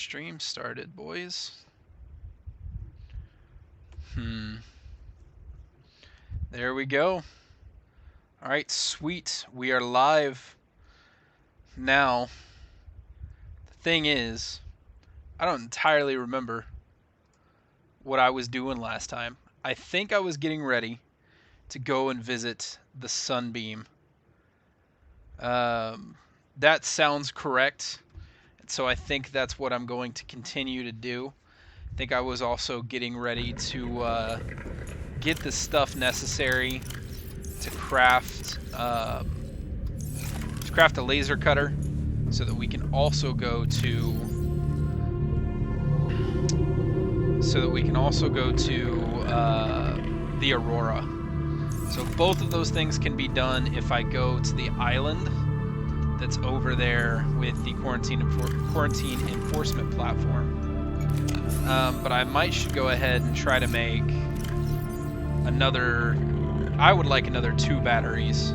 stream started, boys. There we go. Alright, sweet. We are live now. The thing is, I don't entirely remember what I was doing last time. I think I was getting ready to go and visit the Sunbeam. That sounds correct. So I think that's what I'm going to continue to do. I think I was also getting ready to get the stuff necessary to craft a laser cutter, so that we can also go to the Aurora. So both of those things can be done if I go to the island that's over there with the quarantine enforcement platform. But I should go ahead and try to make another. I would like another 2 batteries,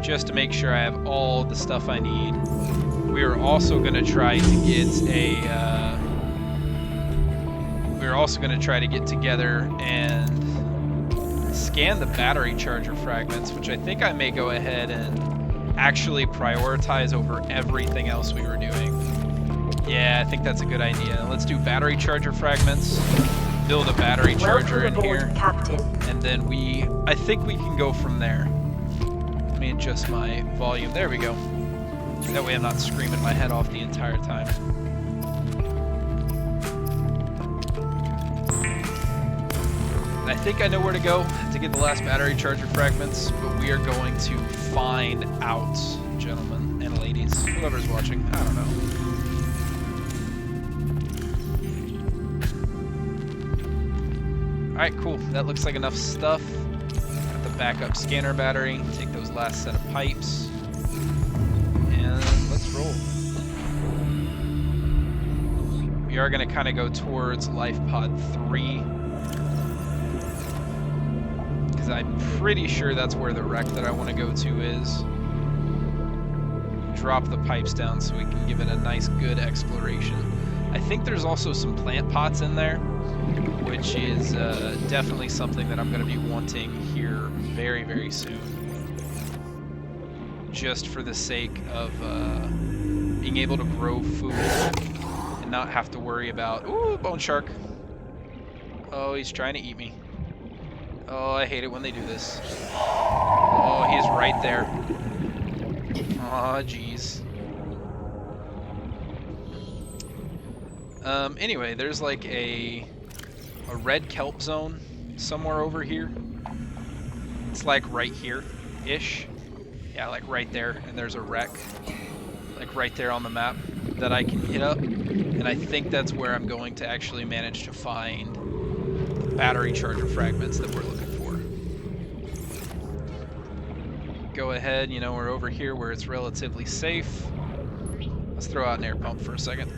just to make sure I have all the stuff I need. We are also going to try to get together and scan the battery charger fragments, which I think I may go ahead and actually prioritize over everything else we were doing. Yeah, I think that's a good idea. Let's do battery charger fragments, build a battery charger in here, Captain. And then I think we can go from there. Let me adjust my volume. There we go. That way I'm not screaming my head off the entire time. And I think I know where to go to get the last battery charger fragments, but we are going to find out, gentlemen and ladies, whoever's watching. I don't know. Alright, cool. That looks like enough stuff. Got the backup scanner battery. Take those last set of pipes. And let's roll. We are going to kind of go towards Life Pod 3. Because I'm pretty sure that's where the wreck that I want to go to is. Drop the pipes down so we can give it a nice, good exploration. I think there's also some plant pots in there, which is definitely something that I'm going to be wanting here very, very soon. Just for the sake of being able to grow food and not have to worry about... Ooh, bone shark. Oh, he's trying to eat me. Oh, I hate it when they do this. Oh, he's right there. Oh, jeez. Anyway, there's like a red kelp zone somewhere over here. It's like right here-ish. Yeah, like right there. And there's a wreck, like right there on the map, that I can hit up. And I think that's where I'm going to actually manage to find the battery charger fragments that we're looking for. Go ahead, you know, we're over here where it's relatively safe. Let's throw out an air pump for a second.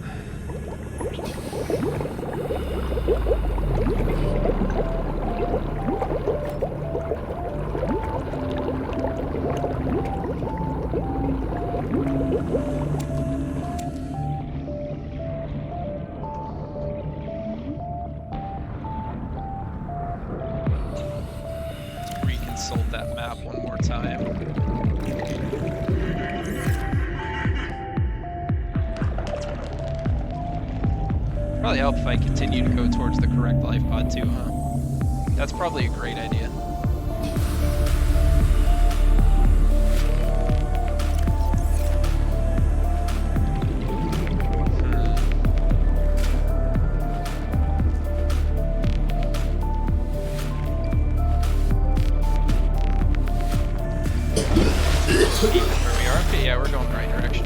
Let's reconsult that map one more time. Probably help if I continue to go towards the correct life pod too, huh? That's probably a great idea. Where we are? Okay, yeah, we're going the right direction.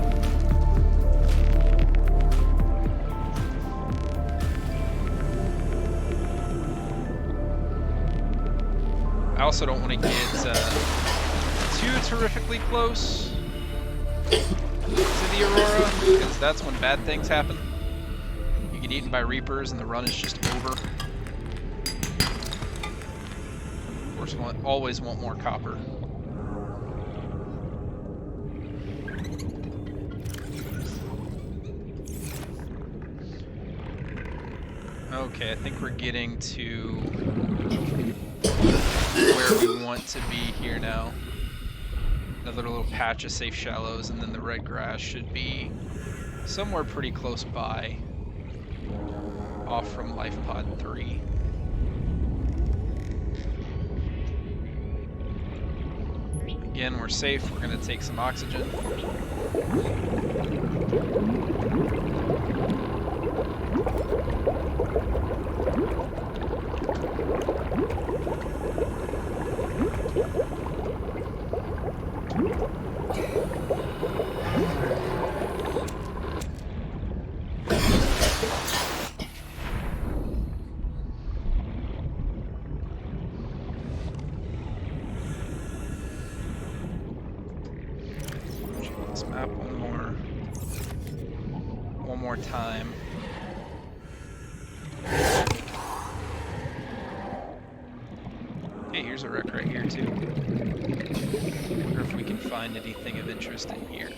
I also don't want to get too terrifically close to the Aurora, because that's when bad things happen. You get eaten by Reapers and the run is just over. Of course, we always want more copper. Okay, I think we're getting to where we want to be here now. Another little patch of safe shallows, and then the red grass should be somewhere pretty close by, off from Life Pod 3. Again, we're safe. We're going to take some oxygen. Map one more time. Hey, here's a wreck right here too. Wonder if we can find anything of interest in here.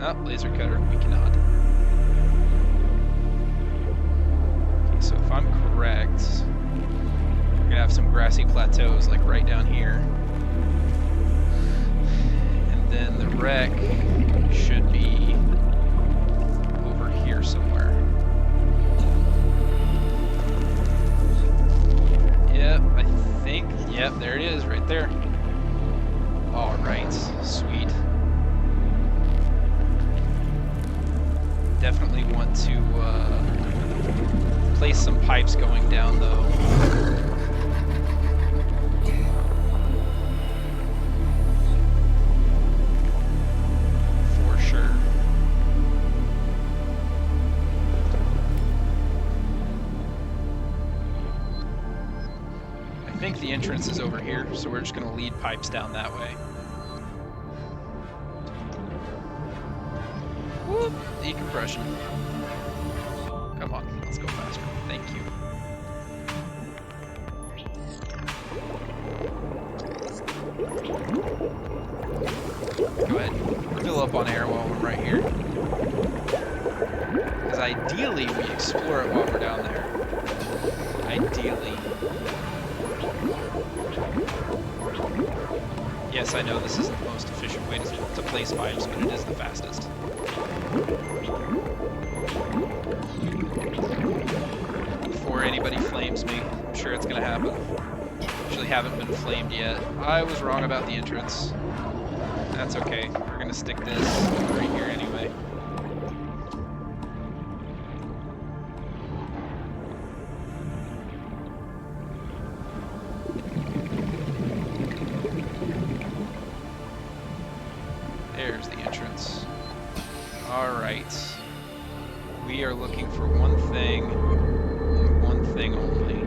Oh, laser cutter, we cannot. Okay, so if I'm correct, we're gonna have some grassy plateaus like right down here. Then the wreck should be over here somewhere. Yep, I think, yep, there it is, right there. All right, sweet. Definitely want to place some pipes going down, though. I think the entrance is over here, so we're just going to lead pipes down that way. Whoop, decompression. Come on, let's go faster. Thank you. Go ahead, fill up on air while we're right here. Because ideally we explore it while we're down there. Ideally. Yes, I know this isn't the most efficient way to place pipes, but it is the fastest. Before anybody flames me, I'm sure it's going to happen. Actually haven't been flamed yet. I was wrong about the entrance. That's okay. We're going to stick this right here anyway. There's the entrance. Alright. We are looking for one thing, and one thing only.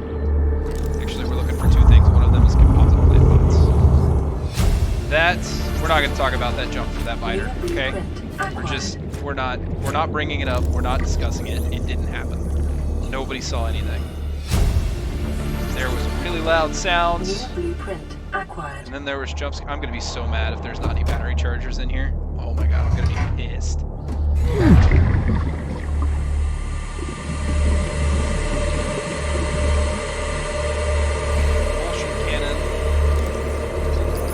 Actually, we're looking for two things. One of them is composite plant pots. We're not going to talk about that jump for that biter, okay? We're not bringing it up. We're not discussing it. It didn't happen. Nobody saw anything. There was really loud sounds. And then there was jumps. I'm going to be so mad if there's not any battery chargers in here. Oh my god, I'm going to be pissed. Propulsion cannon.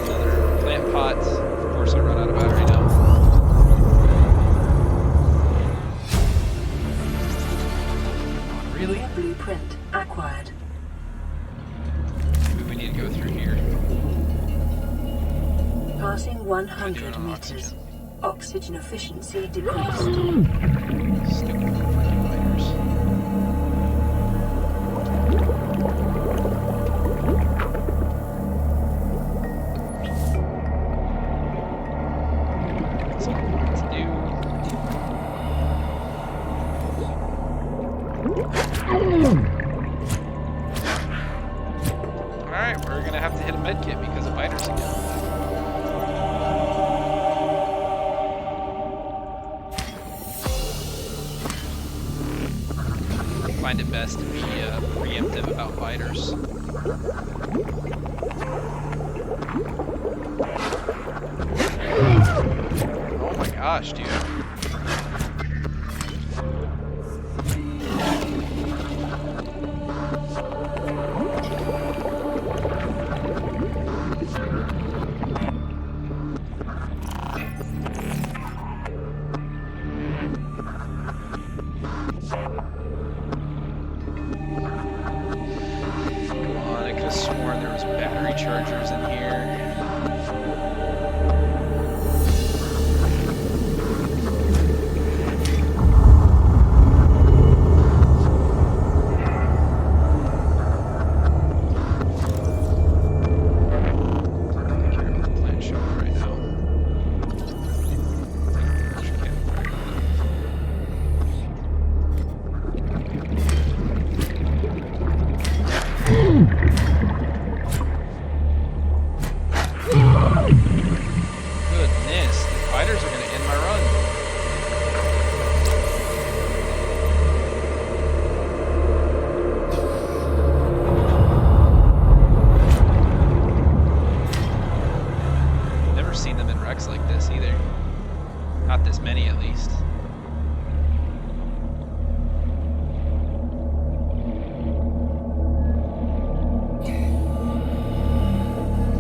Another plant pot. Of course I run out of battery now. Really? Blueprint acquired. Maybe we need to go through here. Passing 100 meters. Oxygen efficiency decreased. Stupid freaking biters. That's what I wanted to do. Alright, we're gonna have to hit a medkit because of biters again. Find it best to be preemptive about biters. Oh my gosh, dude. Come on, I could have sworn there was battery chargers in here. Like this either. Not this many, at least.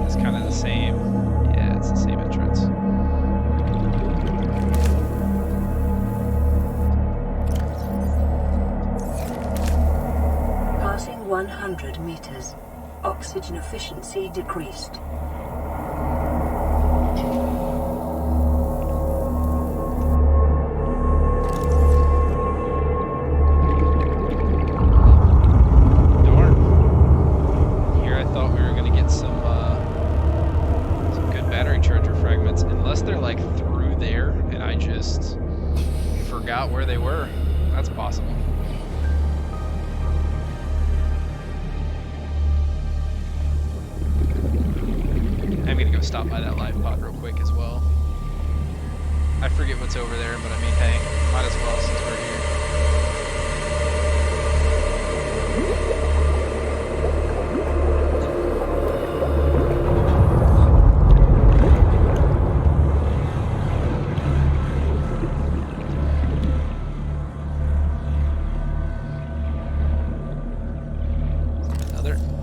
It's kind of the same. Yeah, it's the same entrance. Passing 100 meters. Oxygen efficiency decreased. Where they were. That's possible. I'm gonna go stop by that live pod real quick as well. I forget what's over there, but I mean, hey, might as well since we're here.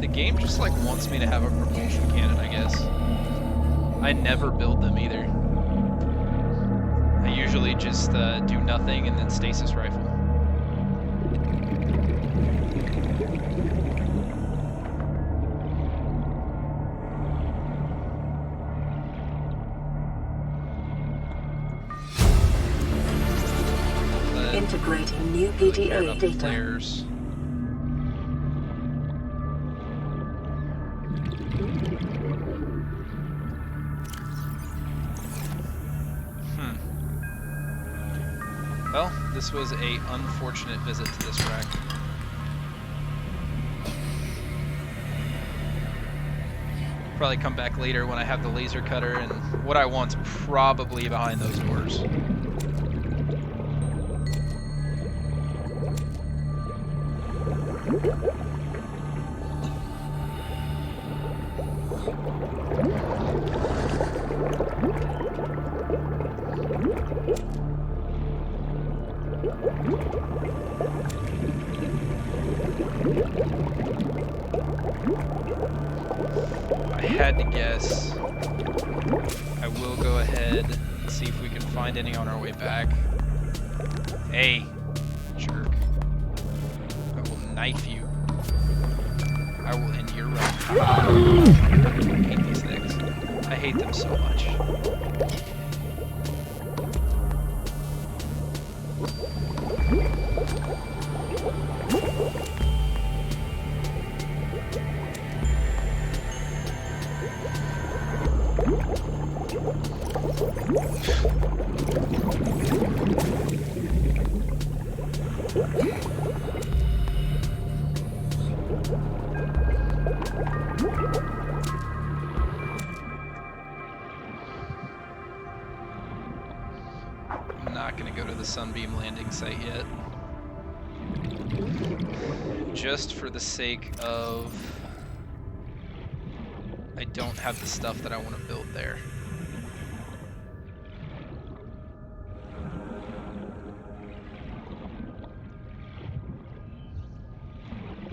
The game just like wants me to have a propulsion cannon, I guess. I never build them either. I usually just do nothing and then stasis rifle. Integrating new PDA data. Players. Well, this was a unfortunate visit to this wreck. Probably come back later when I have the laser cutter, and what I want's probably behind those doors. I had to guess. I will go ahead and see if we can find any on our way back. Hey, jerk. I will knife you. I will end your run. I hate these things. I hate them so much. I'm not going to go to the Sunbeam landing site yet. Just for the sake of... I don't have the stuff that I want to build there.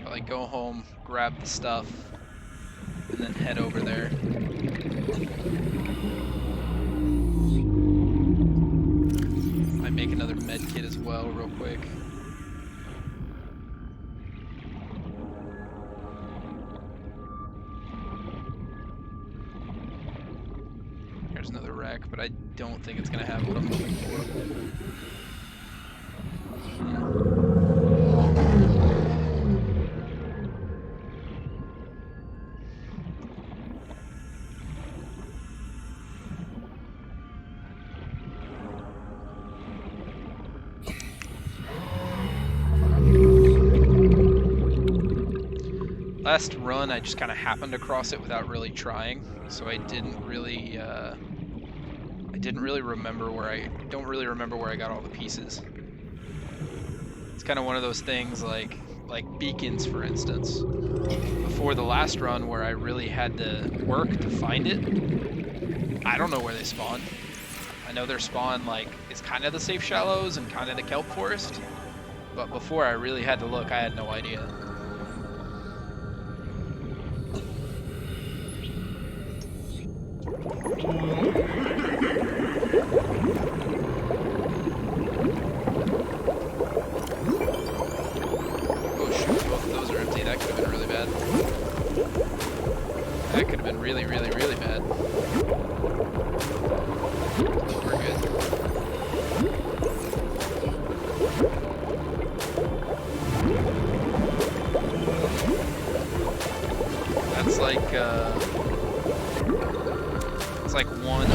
Probably go home, grab the stuff, and then head over there. Might make another med kit as well, real quick. but I don't think it's gonna have what I'm looking for. Last run, I just kind of happened across it without really trying, so I didn't really remember where I don't really remember where I got all the pieces. It's kind of one of those things like beacons, for instance. Before the last run, where I really had to work to find it, I don't know where they spawn. I know their spawn like is kind of the safe shallows and kind of the kelp forest, but before I really had to look, I had no idea. Oh shoot, both of those are empty. That could have been really bad. That could have been really, really, really bad. We're good. That's like, it's like one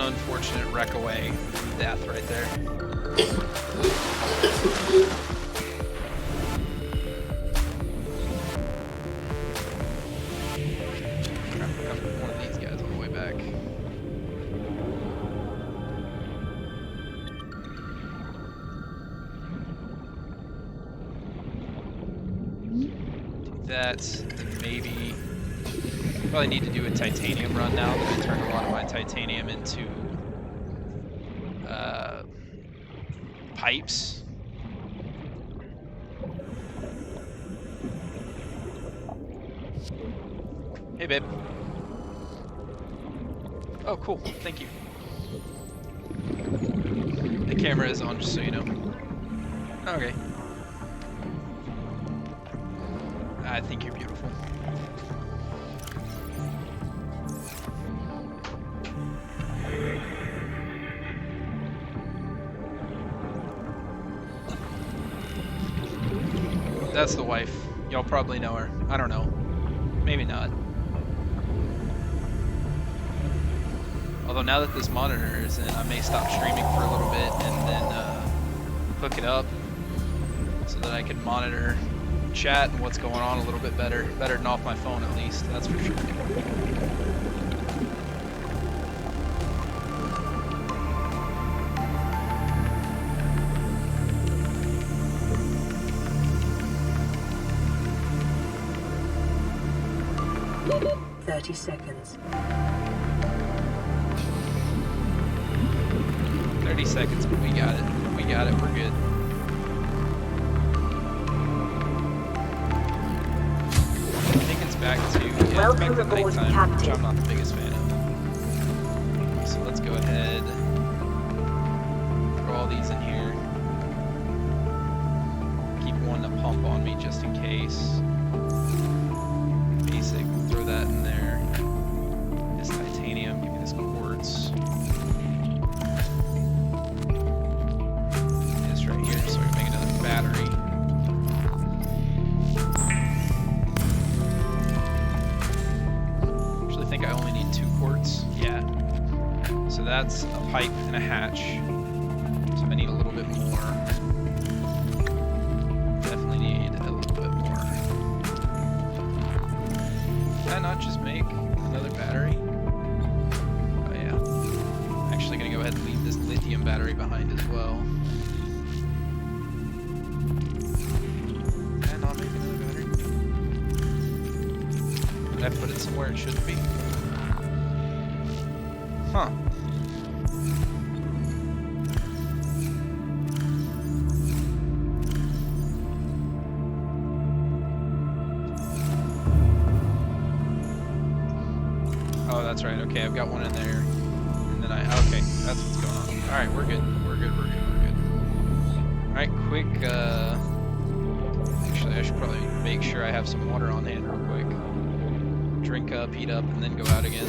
unfortunate wreck away from death right there. One of these guys on the way back. Do that, and maybe probably need to do a titanium run now that I turned a lot of my titanium into pipes. Hey, babe. Oh, cool. Thank you. The camera is on, just so you know. Okay. I think you're beautiful. That's the wife. Y'all probably know her. I don't know. Maybe not. Although now that this monitor is in, I may stop streaming for a little bit and then hook it up so that I can monitor chat and what's going on a little bit better. Better than off my phone at least, that's for sure. Seconds. 30 seconds, but we got it. We got it. We're good. I think it's back to, yeah, it's back to nighttime, which I'm not the biggest fan of. So let's go ahead, throw all these in here. Keep one to pump on me just in case. Basic, throw that in there. This titanium, give me this quartz. This right here, so we can make another battery. Actually, I think I only need 2 quartz. Yeah. So that's a pipe and a hatch. So I need a little bit more. Definitely need a little bit more. Can I not just make another battery? Oh yeah. I'm actually gonna go ahead and leave this lithium battery behind as well. Can I not make another battery? Did I put it somewhere it shouldn't be? Huh. Oh, that's right. Okay, I've got one in there. And then okay, that's what's going on. Alright, we're good. We're good, we're good, we're good. Alright, quick, actually, I should probably make sure I have some water on hand real quick. drink up, eat up, and then go out again.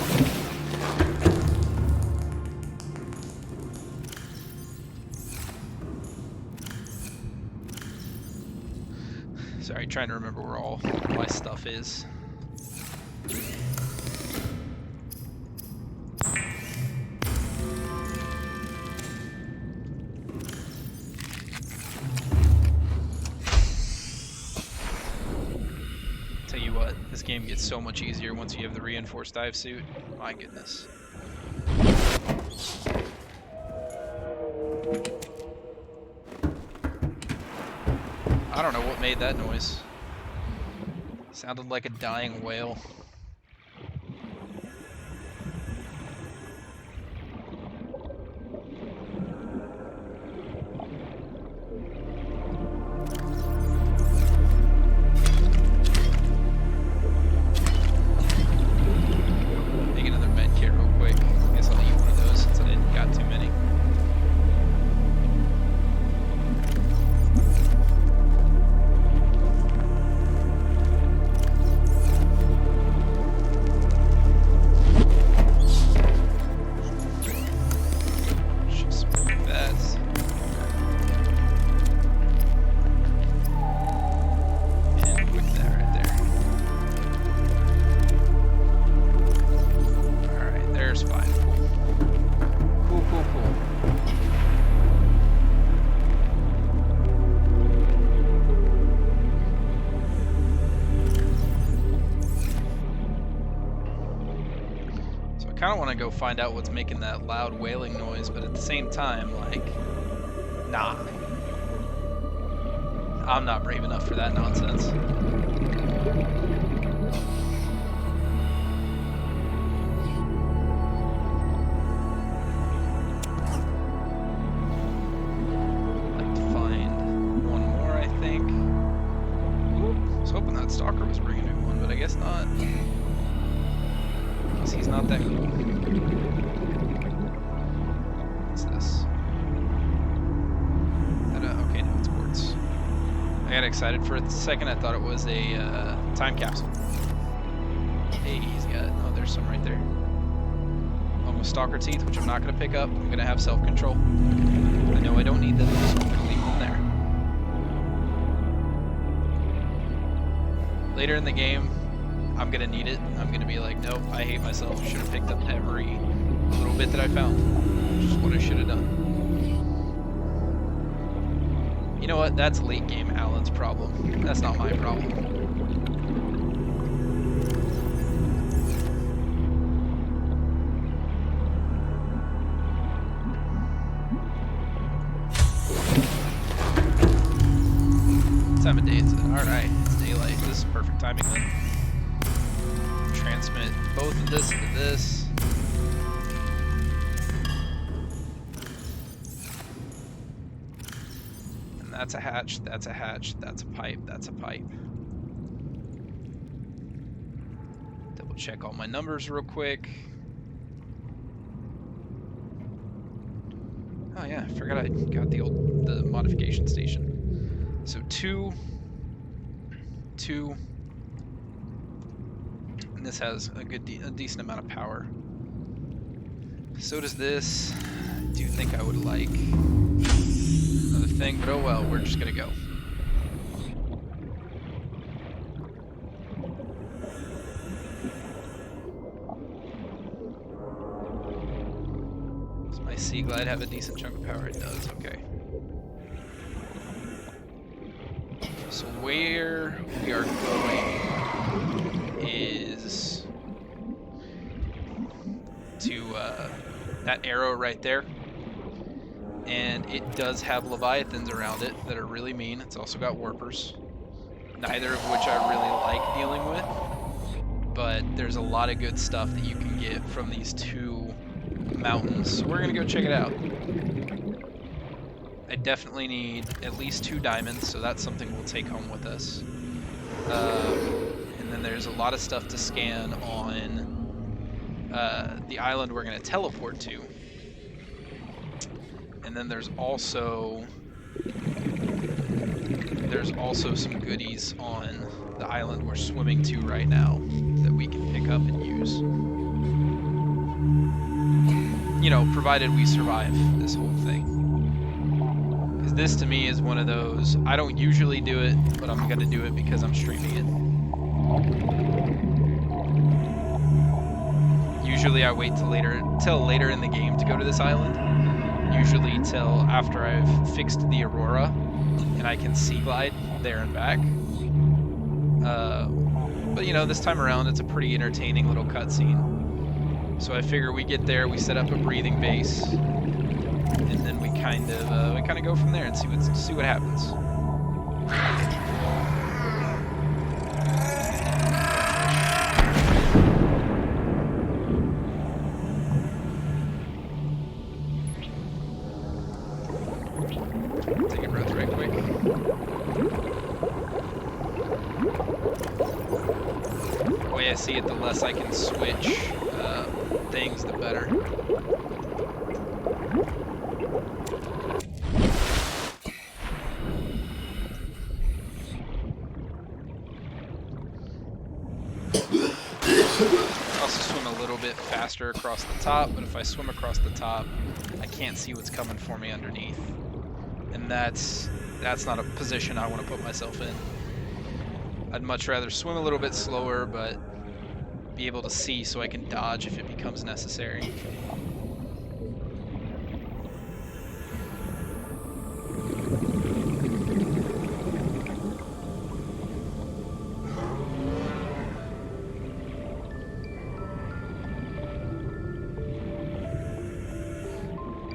Sorry, trying to remember where all my stuff is. Tell you what, this game gets so much easier once you have the reinforced dive suit. My goodness. I don't know what made that noise. Sounded like a dying whale. Make another med kit real quick. I guess I'll eat one of those since I didn't got too many. I kind of want to go find out what's making that loud wailing noise, but at the same time, like, nah. I'm not brave enough for that nonsense. I'd like to find one more, I think. I was hoping that stalker was bringing me one, but I guess not. He's not that cool. What's this? Okay, no, it's quartz. I got excited for a second. I thought it was a time capsule. Hey, he's got... Oh, there's some right there. Almost stalker teeth, which I'm not going to pick up. I'm going to have self-control. I know I don't need them, so I'm going to leave them there. Later in the game, I'm gonna need it. I'm gonna be like, nope, I hate myself. Should have picked up every little bit that I found. Which is what I should have done. You know what? That's late game Alan's problem. That's not my problem. What time of day is it? Alright, it's daylight. This is perfect timing then. Transmit both of this into this. And that's a hatch, that's a hatch, that's a pipe, that's a pipe. Double check all my numbers real quick. Oh yeah, I forgot I got the modification station. So two. This has a decent amount of power. So does this. I do think I would like another thing, but oh well, we're just gonna go. Does my Sea Glide have a decent chunk of power? It does, okay. So where we are going is to that arrow right there, and it does have leviathans around it that are really mean. It's also got warpers, neither of which I really like dealing with, but there's a lot of good stuff that you can get from these two mountains, so we're gonna go check it out. I definitely need at least 2 diamonds, so that's something we'll take home with us. And then there's a lot of stuff to scan on the island we're going to teleport to. And then there's also some goodies on the island we're swimming to right now that we can pick up and use. You know, provided we survive this whole thing. Because this to me is one of those, I don't usually do it, but I'm gonna do it because I'm streaming it. Usually I wait till later in the game to go to this island. Usually till after I've fixed the aurora and I can sea glide there and back. But you know, this time around it's a pretty entertaining little cutscene. So I figure we get there, we set up a breathing base, and then we kind of go from there and see what happens. Take a breath right quick. The way I see it, the less I can switch things, the better. I also swim a little bit faster across the top, but if I swim across the top, I can't see what's coming for me underneath. And that's not a position I want to put myself in. I'd much rather swim a little bit slower, but be able to see so I can dodge if it becomes necessary.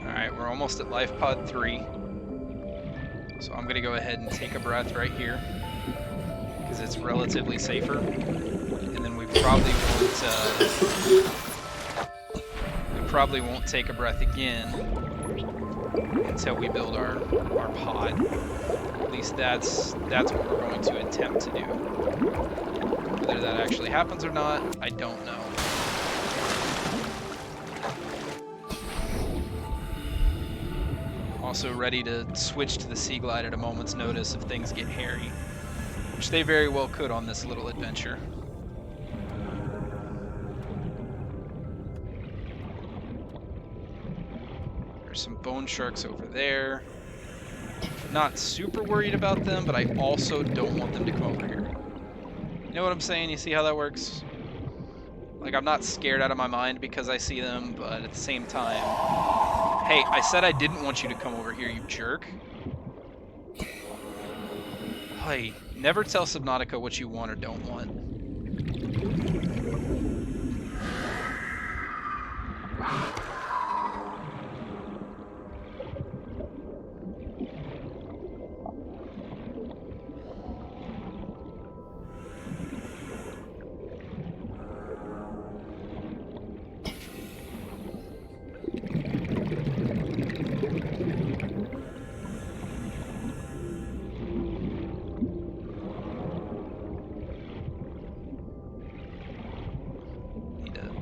Alright, we're almost at life pod 3. So I'm gonna go ahead and take a breath right here, because it's relatively safer. And then we probably won't take a breath again until we build our pod. At least that's what we're going to attempt to do. Whether that actually happens or not, I don't know. Also ready to switch to the Sea Glide at a moment's notice if things get hairy, which they very well could on this little adventure. There's some bone sharks over there. Not super worried about them, but I also don't want them to come over here. You know what I'm saying? You see how that works? Like, I'm not scared out of my mind because I see them, but at the same time... Hey, I said I didn't want you to come over here, you jerk. Hey, never tell Subnautica what you want or don't want.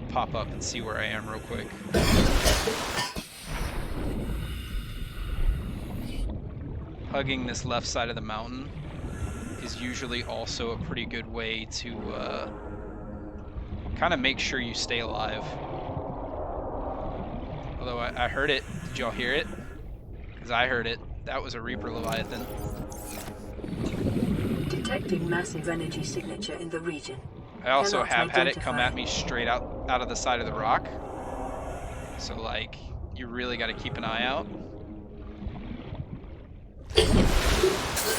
Pop up and see where I am real quick. Hugging this left side of the mountain is usually also a pretty good way to kind of make sure you stay alive. Although I heard it. Did y'all hear it? Because I heard it. That was a Reaper Leviathan. Detecting massive energy signature in the region. I also have had it come at me straight out of the side of the rock. So, like, you really got to keep an eye out.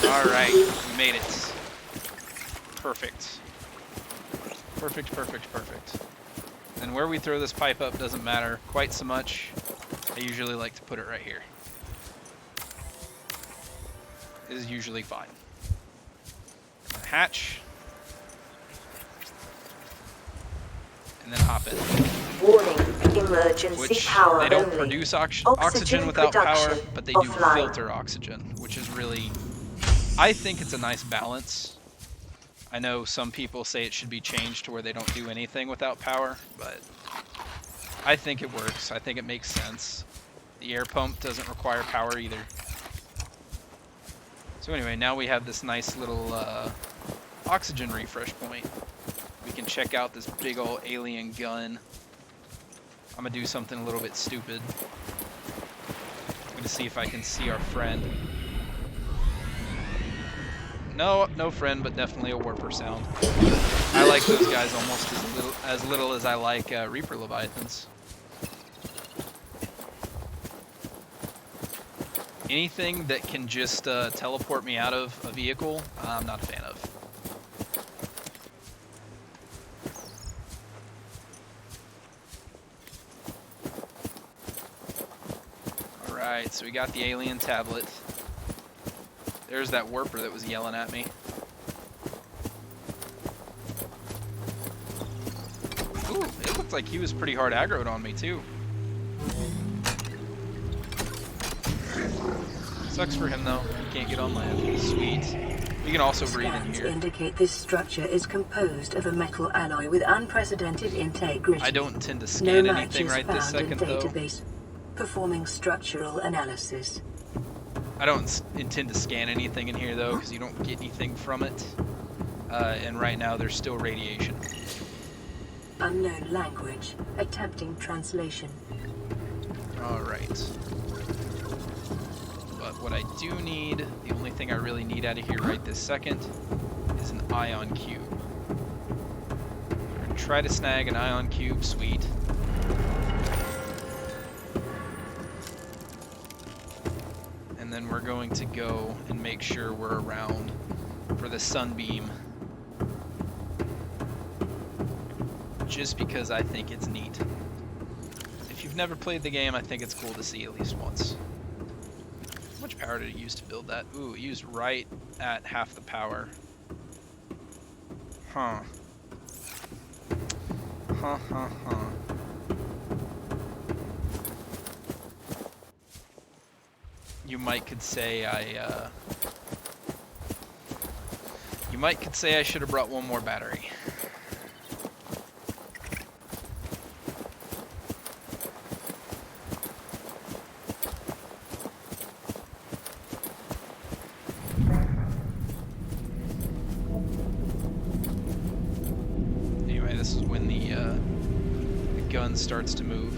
Alright, we made it. Perfect. Perfect, perfect, perfect. And where we throw this pipe up doesn't matter quite so much. I usually like to put it right here. This is usually fine. Hatch. And then hop in. Warning, emergency Which power they don't only. produce oxygen without power, production but they do offline. filter oxygen, which is really, I think it's a nice balance. I know some people say it should be changed to where they don't do anything without power, but I think it works. I think it makes sense. The air pump doesn't require power either. So anyway, now we have this nice little oxygen refresh point. We can check out this big old alien gun. I'm gonna do something a little bit stupid. I'm gonna see if I can see our friend. No, no friend, but definitely a warper sound. I like those guys almost as little as I like Reaper Leviathans. Anything that can just teleport me out of a vehicle, I'm not a fan of. Alright, so we got the alien tablet. There's that warper that was yelling at me. Ooh, it looked like he was pretty hard aggroed on me too. Sucks for him though, he can't get on land. Sweet. We can also breathe in Scans here. indicate this structure is composed of a metal alloy with unprecedented integrity. I don't intend to No scan anything matches right this found in second though. database. Performing structural analysis. I don't intend to scan anything in here though, because you don't get anything from it. And right now there's still radiation. Unknown language. Attempting translation. Alright. But what I do need, the only thing I really need out of here right this second, is an ion cube. We're gonna try to snag an ion cube, sweet. And then we're going to go and make sure we're around for the sunbeam. Just because I think it's neat. If you've never played the game, I think it's cool to see at least once. How much power did it use to build that? Ooh, it used right at half the power. Huh. Huh, huh, huh. You might could say I should have brought one more battery. Anyway, this is when the gun starts to move.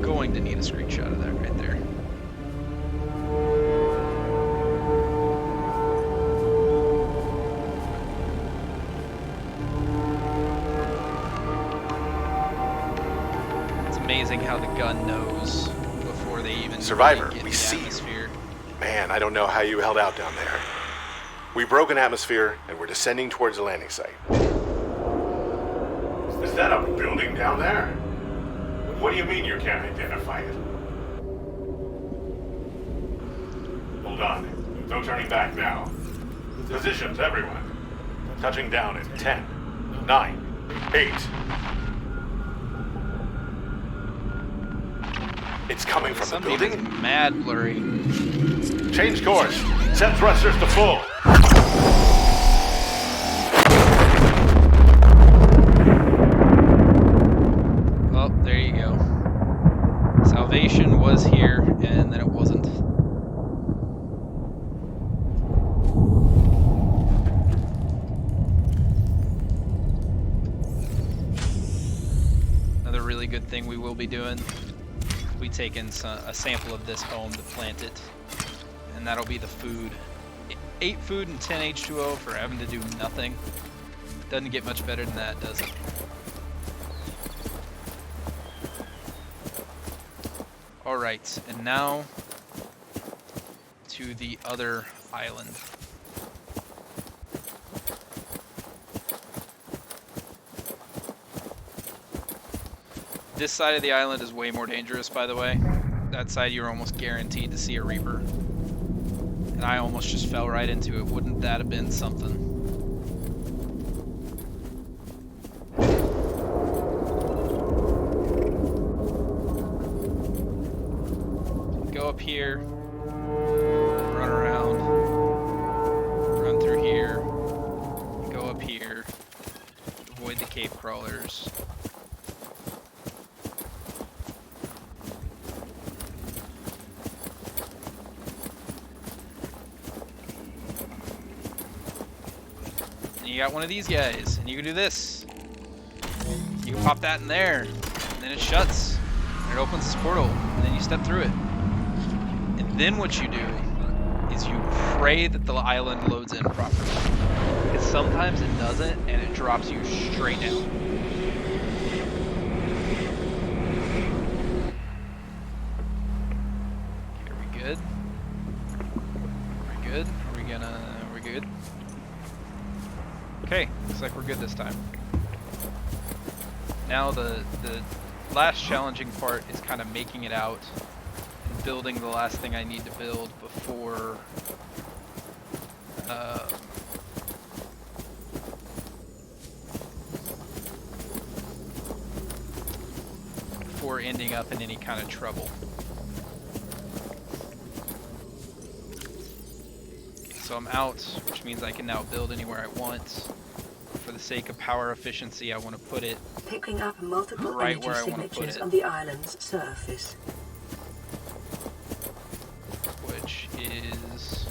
Going to need a screenshot of that right there. It's amazing how the gun knows before they even Survivor, get in we the see you. atmosphere. Man, I don't know how you held out down there. We broke an atmosphere, and we're descending towards the landing site. Is that a building down there? What do you mean you can't identify it? Hold on. No turning back now. Positions, everyone. Touching down in 10, 9, 8. It's coming from the Something building? is mad blurry. Change course. Set thrusters to full. Oh, there you go. Salvation was here, and then it wasn't. Another really good thing we will be doing, we take in a sample of this home to plant it, and that'll be the food. 8 food and 10 H2O for having to do nothing. Doesn't get much better than that, does it? Alright, and now to the other island. This side of the island is way more dangerous, by the way. That side you're almost guaranteed to see a Reaper. And I almost just fell right into it. Wouldn't that have been something? Go up here, run around, run through here, go up here, avoid the cave crawlers. got one of these guys, and you can do this. You can pop that in there, and then it shuts, and it opens this portal, and then you step through it. And then what you do is you pray that the island loads in properly. Because sometimes it doesn't, and it drops you straight down. Okay, are we good? Are we good? Are we good? Okay, looks like we're good this time. Now the last challenging part is kind of making it out and building the last thing I need to build before before ending up in any kind of trouble. Okay, so I'm out, which means I can now build anywhere I want. For the sake of power efficiency, I want to put it Picking up multiple right energy where I want to put signatures it. on the island's surface. Which is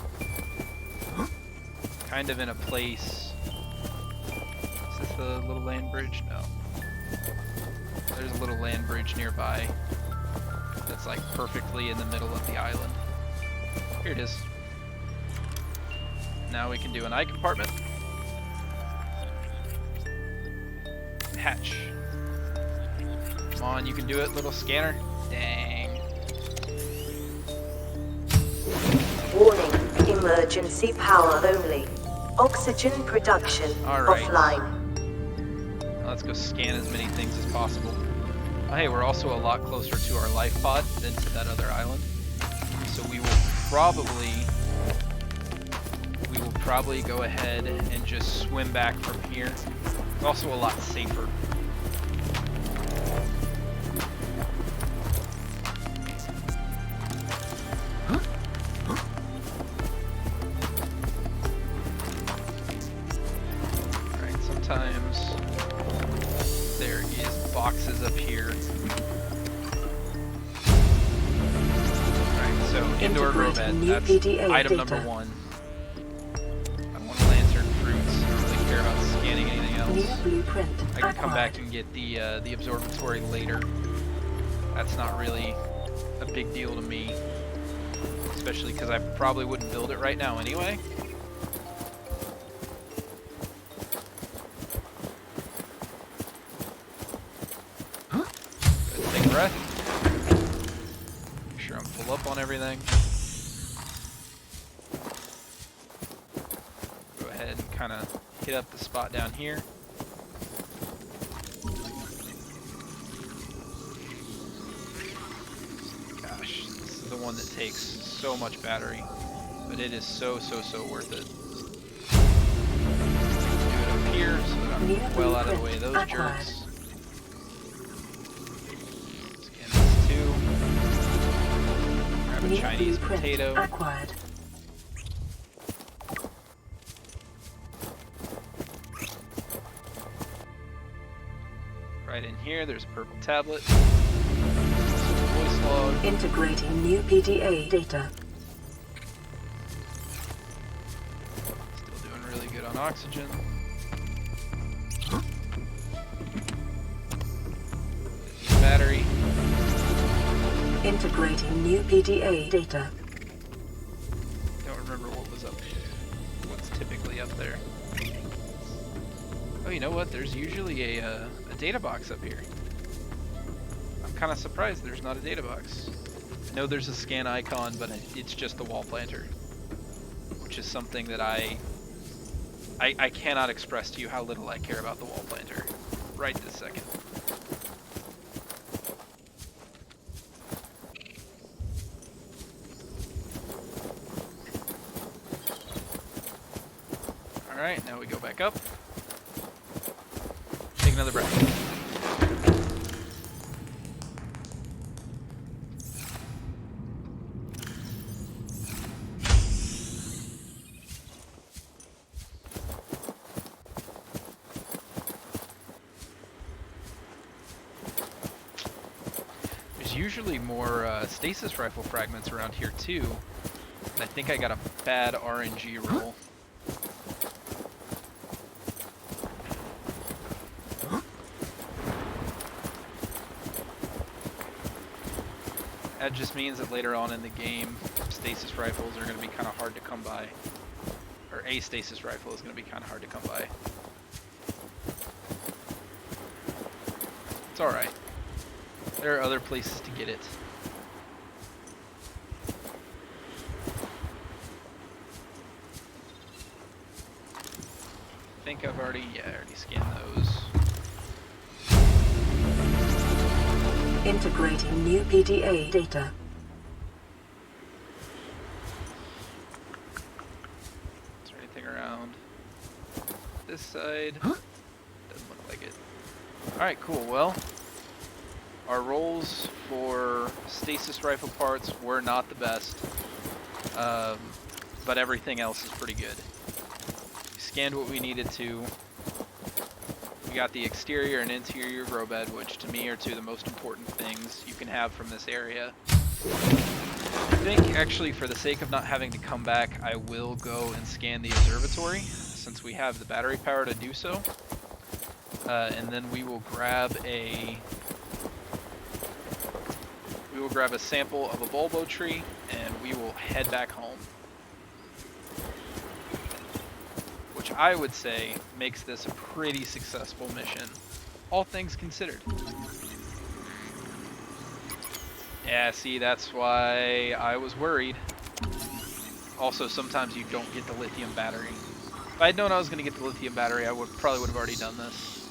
kind of in a place. Is this the little land bridge? No. There's a little land bridge nearby that's like perfectly in the middle of the island. Here it is. Now we can do an eye compartment. Hatch. Come on, you can do it, little scanner. Dang. Warning, emergency power only. Oxygen production Alright. offline. Let's go scan as many things as possible. Oh, hey, we're also a lot closer to our life pod than to that other island. So we will probably go ahead and just swim back from here. It's also a lot safer. Alright, sometimes there is boxes up here. Alright, so indoor grow bed, that's item number 1. I want lantern fruits. I don't really care about scanning anything else. New blueprint I can come acquired. back and get the observatory later. That's not really a big deal to me, especially because I probably wouldn't build it right now anyway. Good, take a breath. Make sure I'm full up on everything. Go ahead and kind of hit up the spot down here. Gosh, this is the one that takes so much battery, but it is so worth it. Do it up here so that I'm well out of the way of those jerks. Scan this too. Grab a New Chinese blueprint potato. acquired. Right in here, there's a purple tablet. Voice log. Integrating new PDA data. Still doing really good on oxygen. Battery. Integrating new PDA data. Don't remember what was up. What's typically up there. Oh, you know what? There's usually a data box up here. I'm kind of surprised there's not a data box. I know there's a scan icon, but it's just the wall planter, which is something that I cannot express to you how little I care about the wall planter right this second. Alright, now we go back up. Take another breath. There's usually more stasis rifle fragments around here too. And I think I got a bad RNG roll. That just means that later on in the game, stasis rifles are going to be kind of hard to come by. Or a stasis rifle is going to be kind of hard to come by. It's alright. There are other places to get it. I think I've already, I already scanned those. Integrating new PDA data. Is there anything around this side? Doesn't look like it. Alright, cool. Well, our rolls for stasis rifle parts were not the best, but everything else is pretty good. We scanned what we needed to. We got the exterior and interior grow bed, which to me are two of the most important things you can have from this area. I think actually for the sake of not having to come back, I will go and scan the observatory since we have the battery power to do so. And then we will grab a sample of a bulbo tree and we will head back home. Which I would say makes this a pretty successful mission, all things considered. Yeah, see, that's why I was worried. Also, sometimes you don't get the lithium battery. If I had known I was going to get the lithium battery, I probably would have already done this.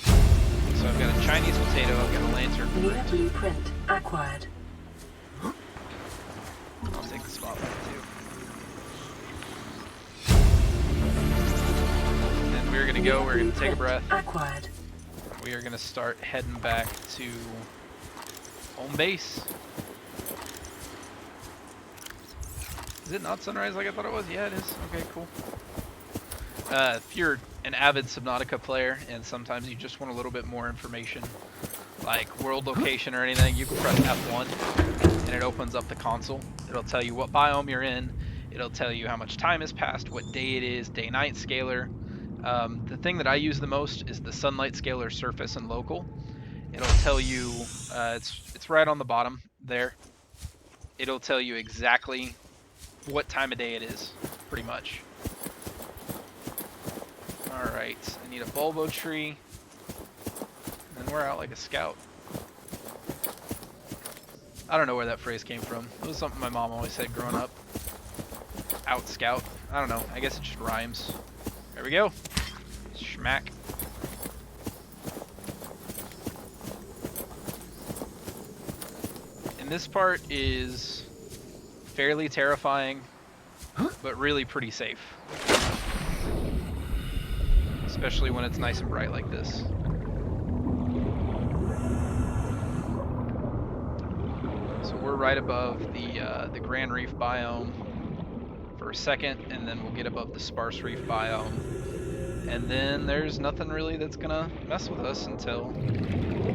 So I've got a Chinese potato, I've got a lantern. New blueprint acquired. I'll take the spotlight too. And we're going to go, we're going to take a breath. Acquired. We are going to start heading back to home base. Is it not sunrise like I thought it was? Yeah, it is. Okay, cool. If you're an avid Subnautica player and sometimes you just want a little bit more information, like world location or anything, you can press F1 and it opens up the console. It'll tell you what biome you're in. It'll tell you how much time has passed, what day it is, day-night scaler. The thing that I use the most is the sunlight scaler surface and local. It'll tell you, it's right on the bottom there. It'll tell you exactly what time of day it is, pretty much. Alright, I need a bulbo tree. And we're out like a scout. I don't know where that phrase came from. It was something my mom always said growing up. Out scout. I don't know, I guess it just rhymes. There we go. Schmack. And this part is fairly terrifying, but really pretty safe. Especially when it's nice and bright like this. So we're right above the Grand Reef biome for a second, and then we'll get above the Sparse Reef biome. And then there's nothing really that's gonna mess with us until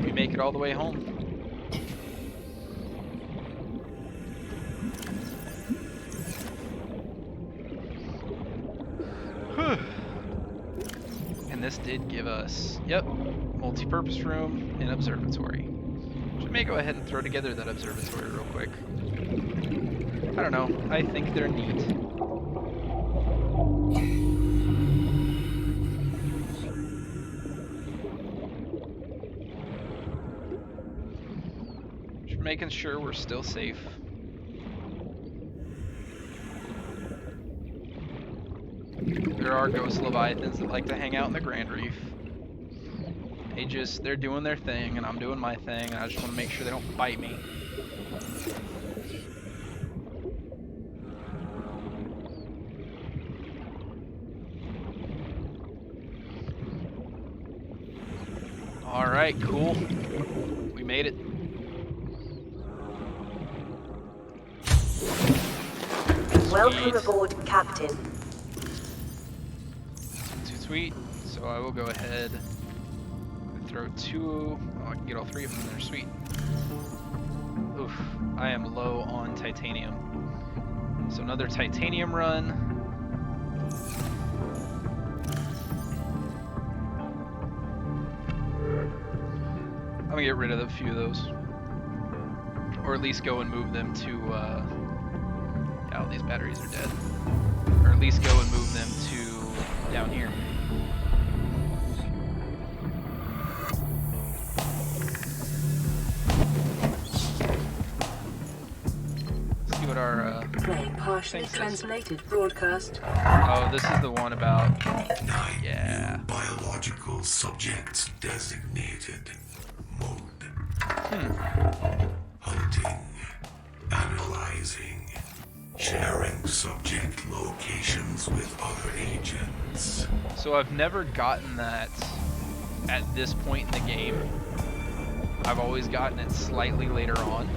we make it all the way home. And this did give us, yep, multi-purpose room and observatory. So we may go ahead and throw together that observatory real quick. I don't know, I think they're neat. Just making sure we're still safe. There are ghost leviathans that like to hang out in the Grand Reef. They're doing their thing, and I'm doing my thing, and I just want to make sure they don't bite me. Alright, cool. We made it. Welcome aboard, Captain. Sweet. So I will go ahead and throw two. Oh, I can get all three of them there. Sweet. Oof. I am low on titanium. So another titanium run. I'm gonna get rid of a few of those. Or at least go and move them to, oh, these batteries are dead. Or at least go and move them to down here. See what our, Playing partially translated broadcast. oh, this is the one about, 9 yeah. new biological subjects designated. Mode. Hunting. Analyzing. Sharing subject locations with other agents. So I've never gotten that at this point in the game. I've always gotten it slightly later on.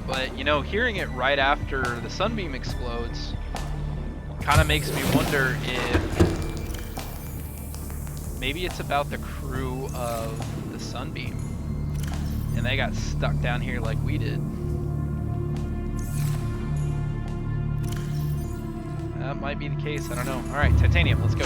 But, you know, hearing it right after the sunbeam explodes kind of makes me wonder if maybe it's about the crew of the sunbeam and they got stuck down here like we did. That might be the case, I don't know. Alright, titanium, let's go.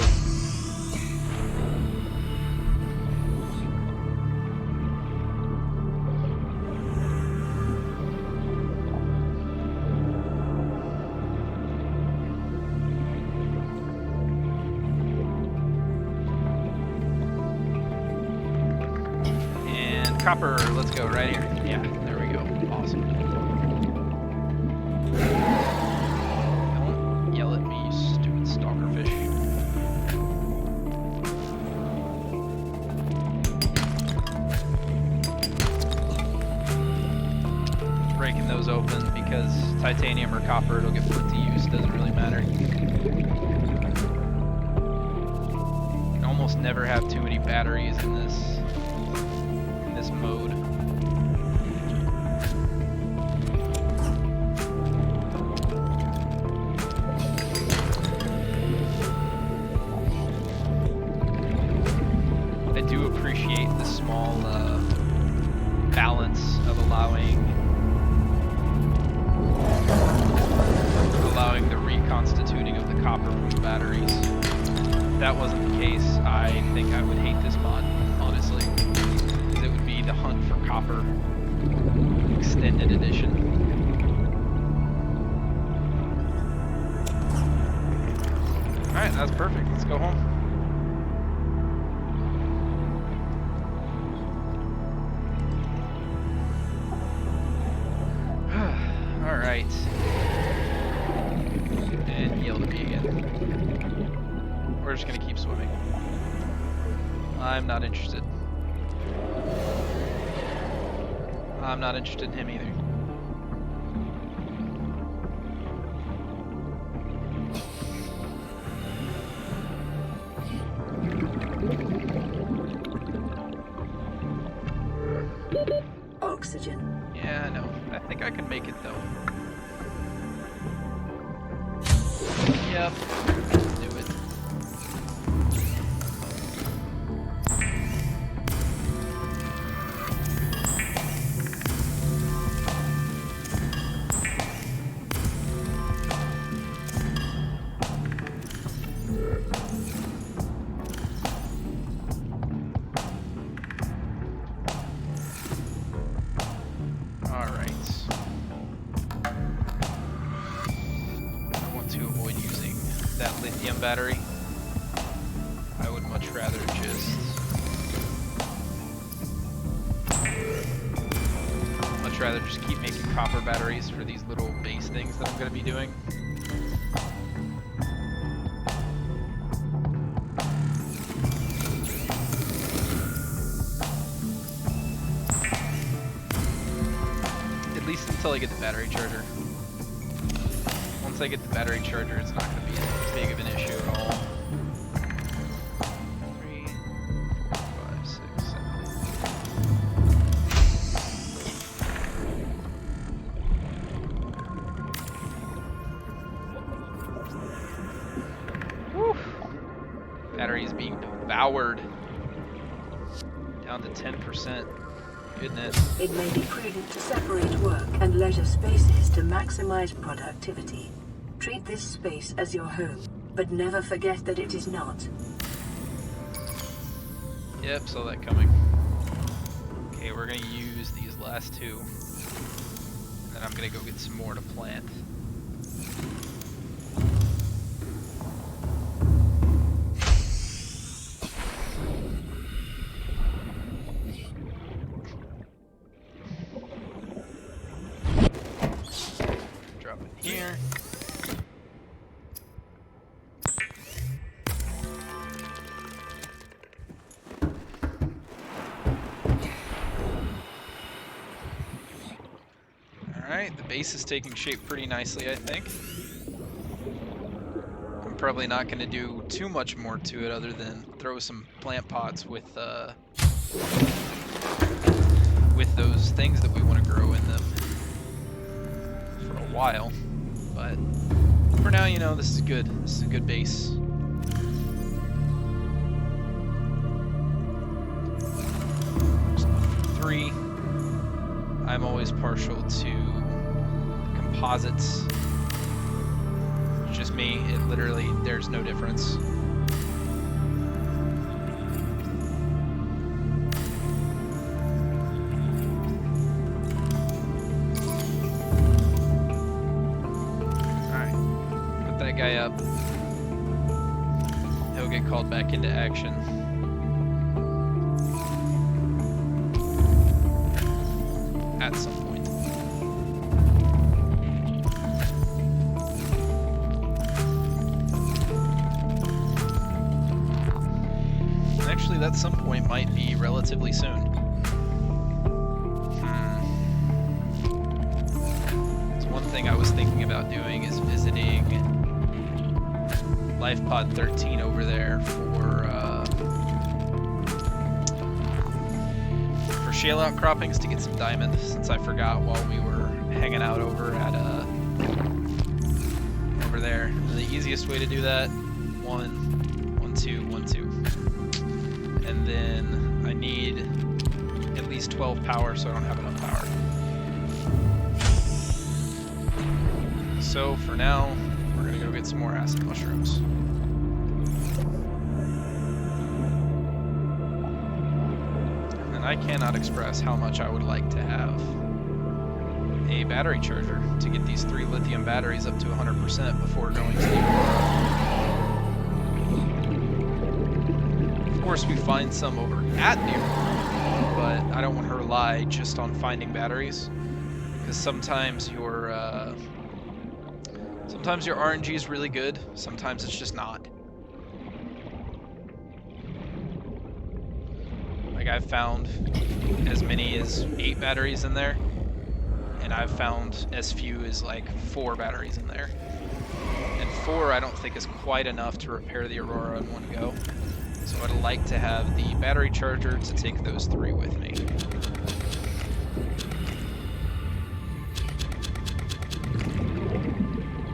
Copper, let's go right here. Yeah, there we go. Awesome. Don't yell at me, you stupid stalkerfish. Breaking those open because titanium or copper, it'll get put to use. Doesn't really matter. You can almost never have too many batteries in this mode. I do appreciate the small balance of allowing the reconstituting of the copper from the batteries. If that wasn't the case, I think I would hate this mod, honestly. The hunt for copper extended edition. Alright, that's perfect. Let's go home. Alright. And yelled at me again. We're just gonna keep swimming. I'm not interested. I'm not interested in him either. Oxygen. Yeah, I know. I think I can make it though. Yep. Let's do it. Battery. I would much rather just keep making copper batteries for these little base things that I'm going to be doing. At least until I get the battery charger. Once I get the battery charger, it's not going to be as big of an issue at all. 3, 4, 5, 6, 7. Woo! Battery is being devoured. Down to 10%. Goodness. It may be prudent to separate work and leisure spaces to maximize productivity. Treat this space as your home, but never forget that it is not. Yep, saw that coming. Okay, we're gonna use these last two. And then I'm gonna go get some more to plant. Drop it here. Alright, the base is taking shape pretty nicely, I think. I'm probably not going to do too much more to it other than throw some plant pots with those things that we want to grow in them for a while. But for now, you know, this is good. This is a good base. Three. I'm always partial to composites. It's just me. It literally, there's no difference. Alright. Put that guy up. He'll get called back into action. At some point. Actually, that some point might be relatively soon. So one thing I was thinking about doing is visiting Life Pod 13 over there for shale outcroppings to get some diamond, since I forgot while we were hanging out over at over there. And the easiest way to do that, 1, 2, 1, 2. And then I need at least 12 power, so I don't have enough power. So for now, we're gonna go get some more acid mushrooms. And I cannot express how much I would like to have a battery charger to get these 3 lithium batteries up to 100% before going to the aurora. Of course, we find some over at the aurora, but I don't want to rely just on finding batteries, because sometimes your RNG is really good, sometimes it's just not. Like, I've found as many as 8 batteries in there, and I've found as few as like 4 batteries in there. And 4 I don't think is quite enough to repair the aurora in one go. So I'd like to have the battery charger to take those 3 with me.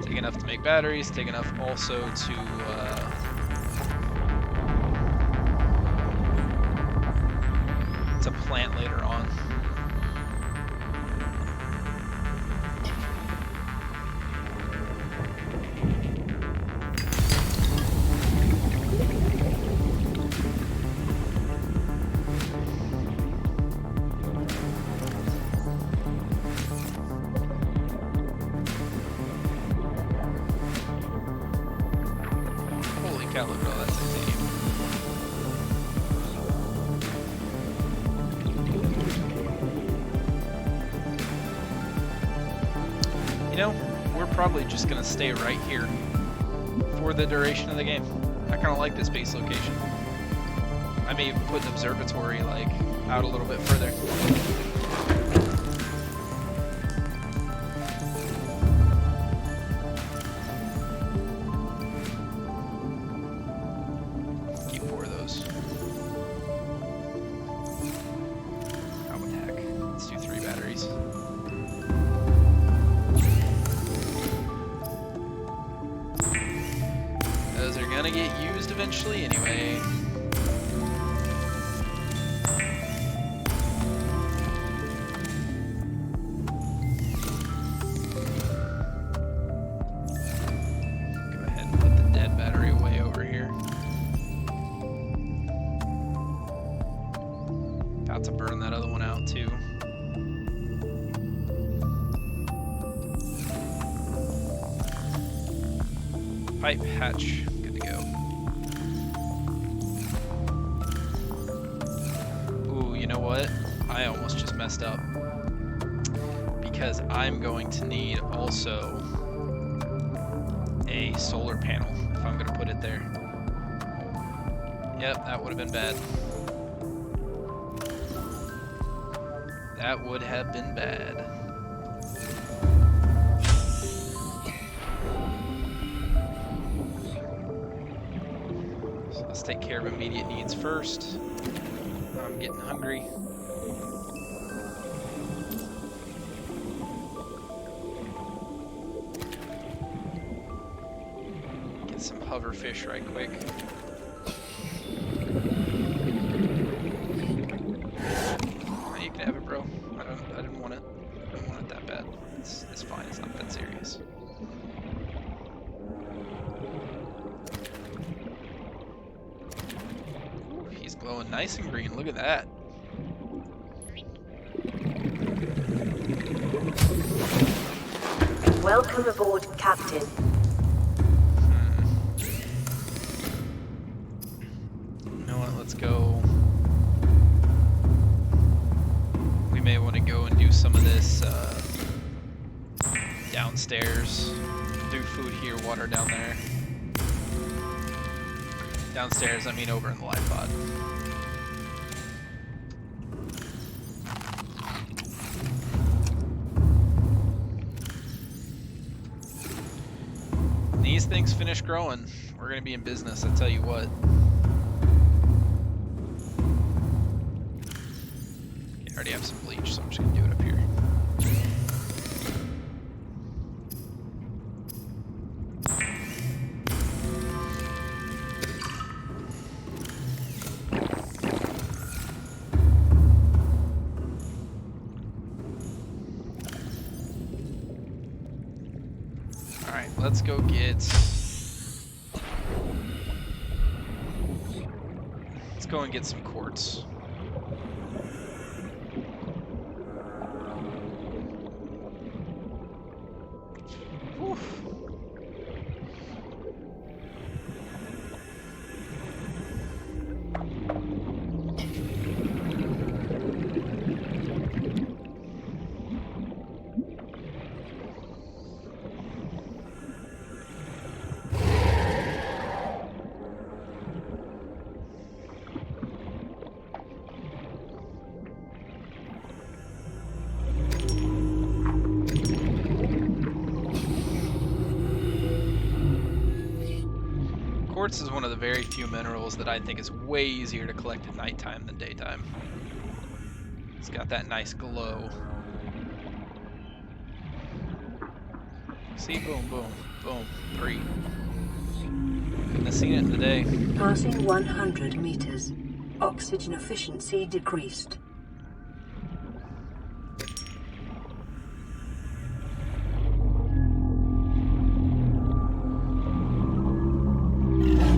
Take enough to make batteries, take enough also to plant later on. Holy cow, look at all that titanium. You know, we're probably just gonna stay right here for the duration of the game. I kind of like this base location. I may even put an observatory like out a little bit further. Keep 4 of those. Oh, what the heck? Let's do 3 batteries. Those are gonna get used eventually anyway. Go ahead and put the dead battery away over here. About to burn that other one out too. Pipe hatch, good to go. Ooh, you know what? I almost just messed up. Because I'm going to need also a solar panel if I'm going to put it there. Yep, that would have been bad. That would have been bad. So let's take care of immediate needs first. I'm getting hungry. Get some hoverfish right quick. You can have it, bro. I didn't want it. I don't want it that bad. It's fine. It's not that serious. Ooh, he's glowing nice and green. Look at that. Welcome aboard, Captain. You know what? Let's go. We may want to go and do some of this downstairs. Do food here, water down there. Downstairs, I mean over in the life pod. These things finish growing, we're gonna be in business, I tell you what. Okay, I already have some bleach, so I'm just gonna do it up here. Alright, let's go get... Let's go and get some quartz. Whew. Quartz is one of the very few minerals that I think is way easier to collect at nighttime than daytime. It's got that nice glow. See, boom, boom, boom, 3. Couldn't have seen it in the day. Passing 100 meters. Oxygen efficiency decreased.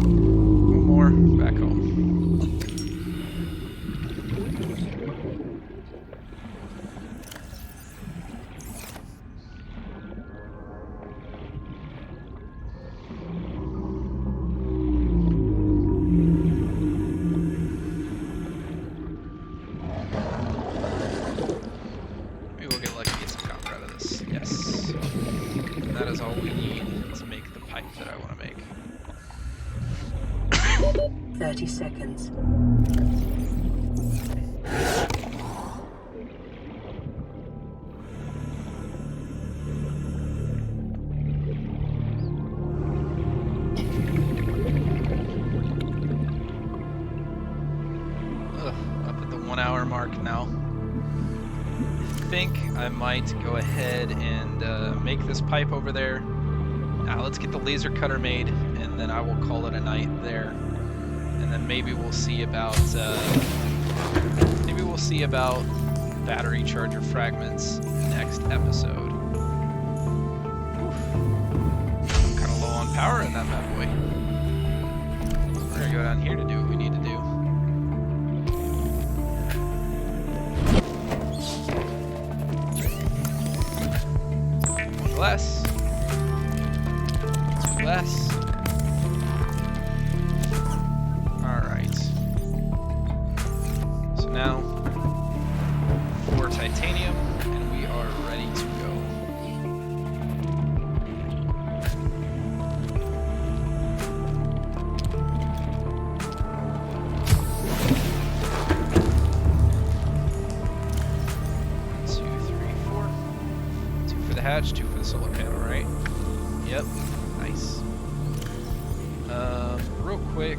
One more, back home. Maybe we'll get lucky and get some copper out of this. Yes. And that is all we need to make the pipe that I want to make. 30 seconds. Ugh, up at the 1 hour mark now. I think I might go ahead and make this pipe over there. Now let's get the laser cutter made, and then I will call it a night there. And then maybe we'll see about battery charger fragments next episode. I'm kind of low on power in that bad boy. We're gonna go down here to do what we need to do. One less. Two less. attached to for the solar panel, right? Yep. Nice. Real quick,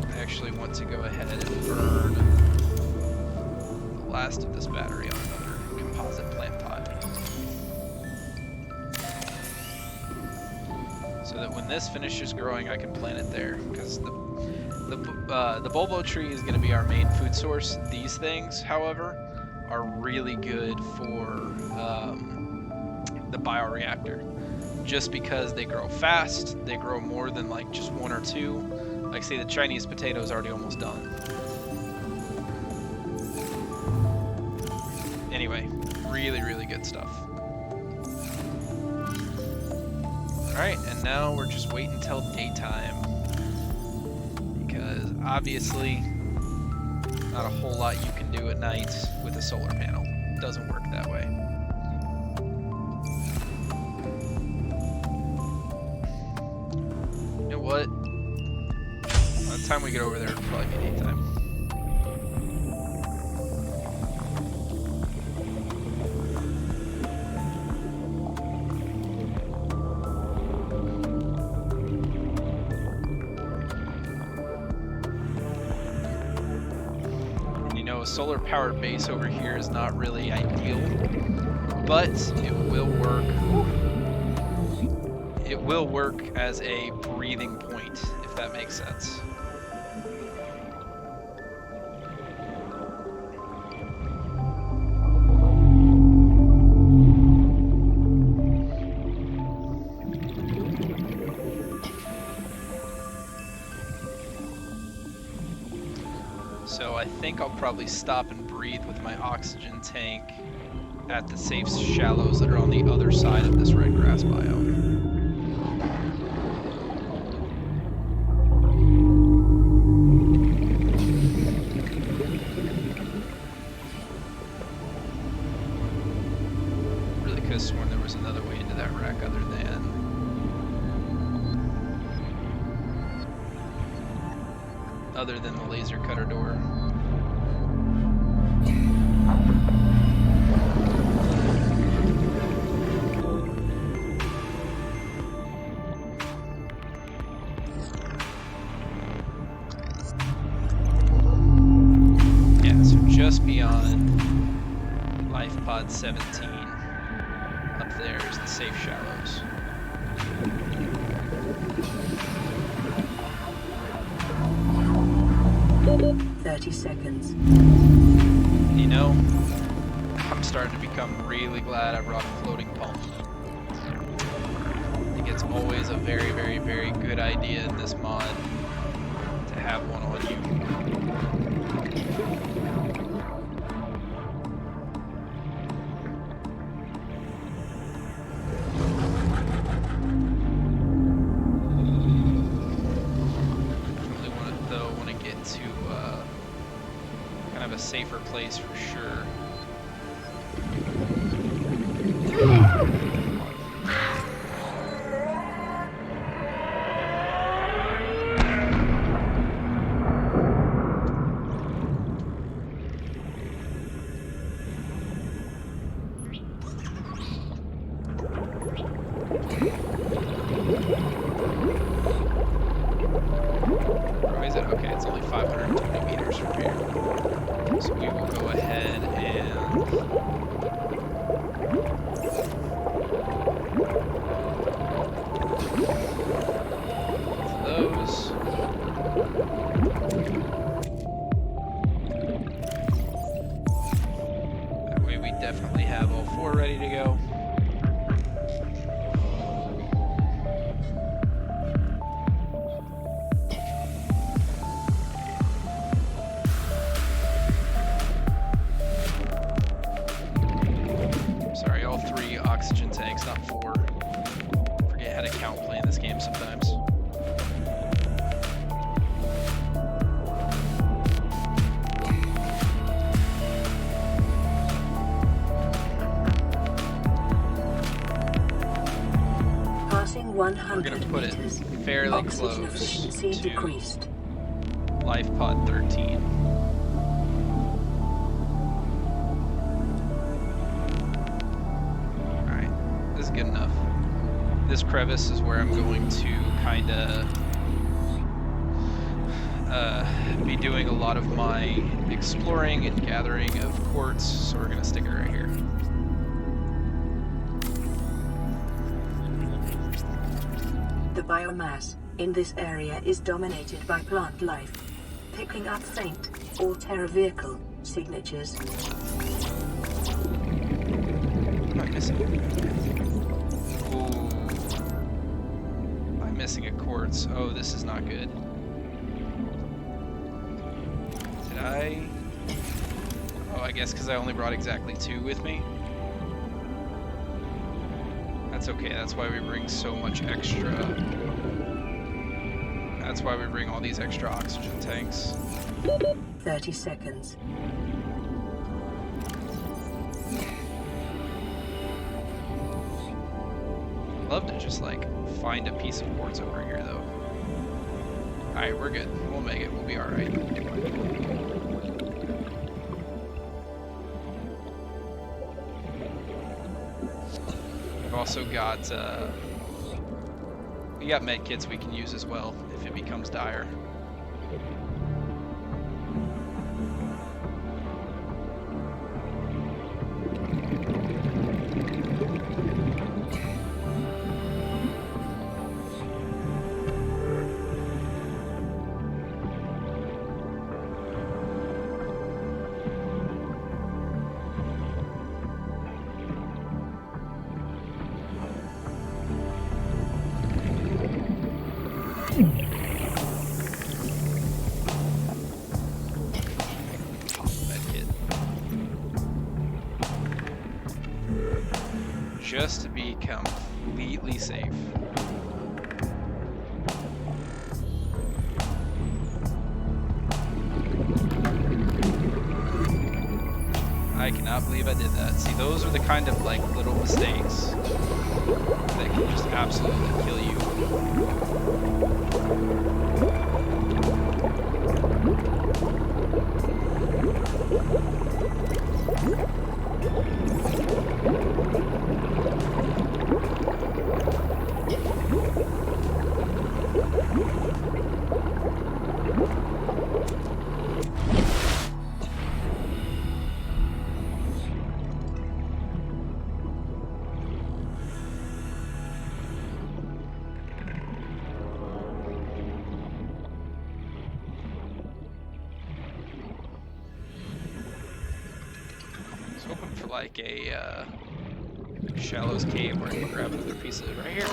I actually want to go ahead and burn the last of this battery on another composite plant pot, so that when this finishes growing, I can plant it there. Because the bulbo tree is going to be our main food source. These things, however, are really good for the bioreactor. Just because they grow fast, they grow more than like just one or two. Like say the Chinese potato is already almost done. Anyway, really, really good stuff. Alright, and now we're just waiting until daytime. Because obviously, not a whole lot you can do at night with a solar panel. It doesn't work that way. What? By the time we get over there, it'll probably be daytime. You know, a solar-powered base over here is not really ideal, but it will work. It will work as a breathing point, if that makes sense. So I think I'll probably stop and breathe with my oxygen tank at the safe shallows that are on the other side of this red grass biome. Sworn there was another way into that rack other than the laser cutter door. Yeah, so just beyond life pod 17. There's the safe shallows. seconds. You know, I'm starting to become really glad I brought a floating pump. I think it's always a very, very, very good idea in this mod to have one on you. Safer place for sure. Where is it? Okay, it's only 520 meters from here. So we will go ahead and those. That way we definitely have all four ready to go. Oxygen tanks, not 4. Forget how to count playing this game sometimes. Passing 100 We're going to put it fairly Oxygen close efficiency to decreased. life pod 13. 10 this crevice is where I'm going to kind of be doing a lot of my exploring and gathering of quartz, so we're going to stick it right here. The biomass in this area is dominated by plant life, picking up faint or terra vehicle signatures. What am I missing? Ooh. I'm missing a quartz. Oh, this is not good. Did I? Oh, I guess because I only brought exactly 2 with me. That's okay, that's why we bring so much extra. That's why we bring all these extra oxygen tanks. 30 seconds. Love to just like find a piece of quartz over here though. Alright, we're good. We'll make it. We'll be alright. We've also got we got med kits we can use as well if it becomes dire. Just to be completely safe. I cannot believe I did that. See, those are the kind of like little mistakes that can just absolutely kill you. Like a shallows cave where I can grab another piece of it right here.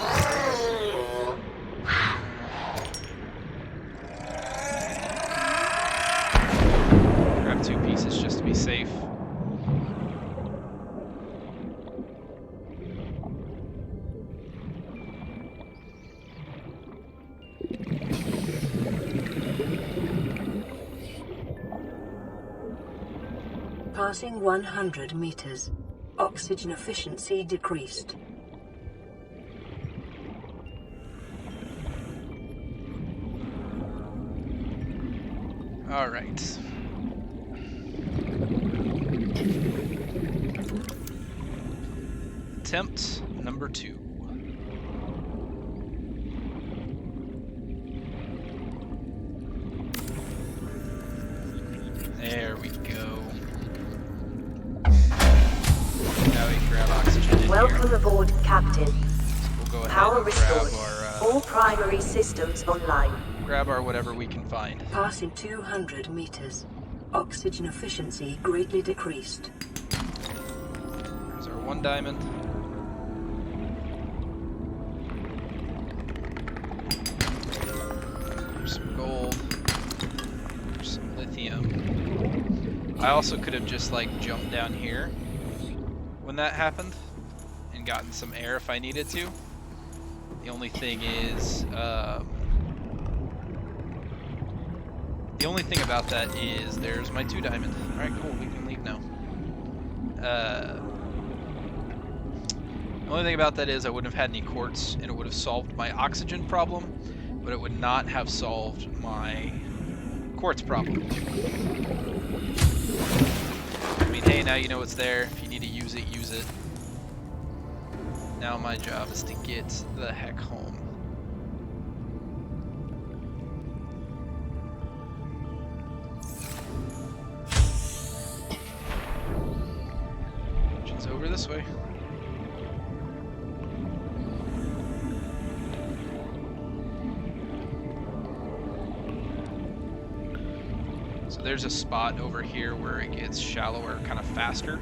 Grab 2 pieces just to be safe. Passing 100 meters. Oxygen efficiency decreased. All right. Attempt number 2. There we go. Now we can grab oxygen in Welcome here. aboard, Captain. We'll go ahead Power and grab restored. our All primary systems online. grab our whatever we can find. Passing 200 meters. Oxygen efficiency greatly decreased. There's our 1 diamond. There's some gold. There's some lithium. I also could have just like jumped down here when that happened and gotten some air if I needed to. The only thing is, the only thing about that is there's my 2 diamond. Alright, cool, we can leave now. The only thing about that is I wouldn't have had any quartz, and it would have solved my oxygen problem, but it would not have solved my quartz problem. I mean, hey, now you know it's there. If you need to use it, use it. Now my job is to get the heck home. Which is over this way. So there's a spot over here where it gets shallower kind of faster.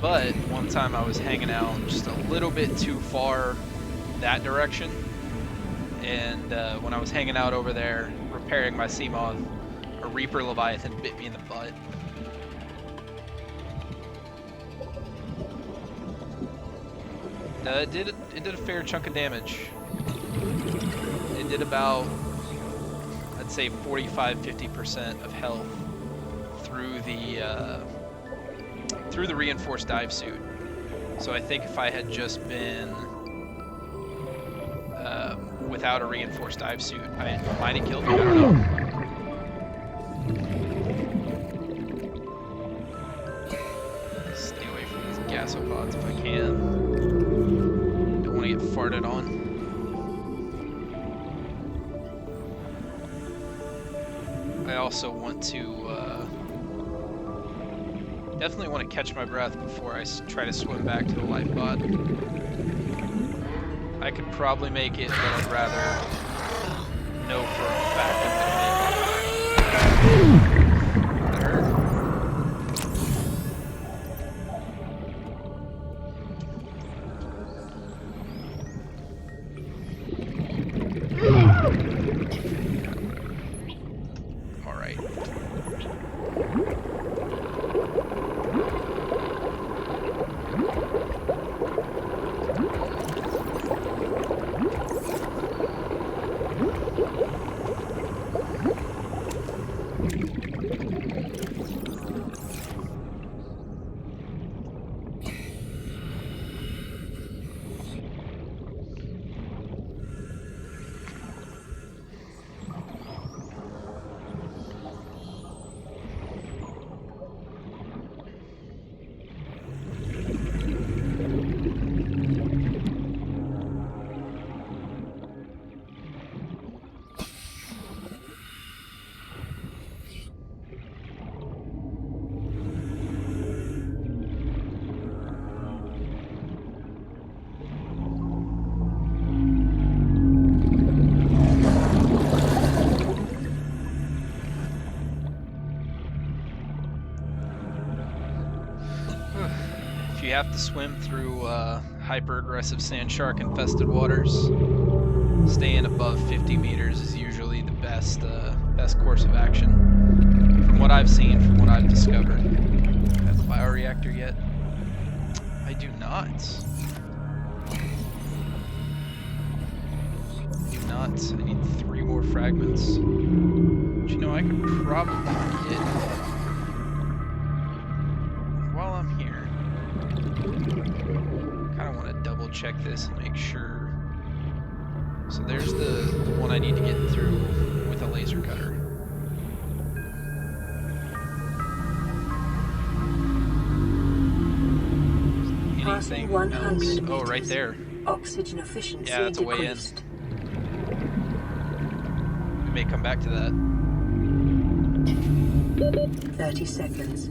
But one time I was hanging out just a little bit too far that direction, and when I was hanging out over there repairing my Seamoth, a Reaper Leviathan bit me in the butt. It did a fair chunk of damage. It did about, I'd say 45-50% of health through the reinforced dive suit. So I think if I had just been without a reinforced dive suit, I might have killed him. I don't know. Stay away from these gasopods if I can. Don't want to get farted on. I also want to definitely want to catch my breath before I try to swim back to the life pod. I could probably make it, but I'd rather know for a fact I'm gonna make it. That hurt. All right. If you have to swim through hyper-aggressive sand shark infested waters, staying above 50 meters is usually the best course of action. From what I've seen, from what I've discovered. Have the bioreactor yet? I do not. I need 3 more fragments. But you know, I could probably get, while I'm here, kind of want to double check this and make sure. So there's the one I need to get through with a laser cutter. Passing Anything 100 else? meters. Oh, right there. Oxygen efficiency Yeah, that's a way in. decreased. We may come back to that. 30 seconds.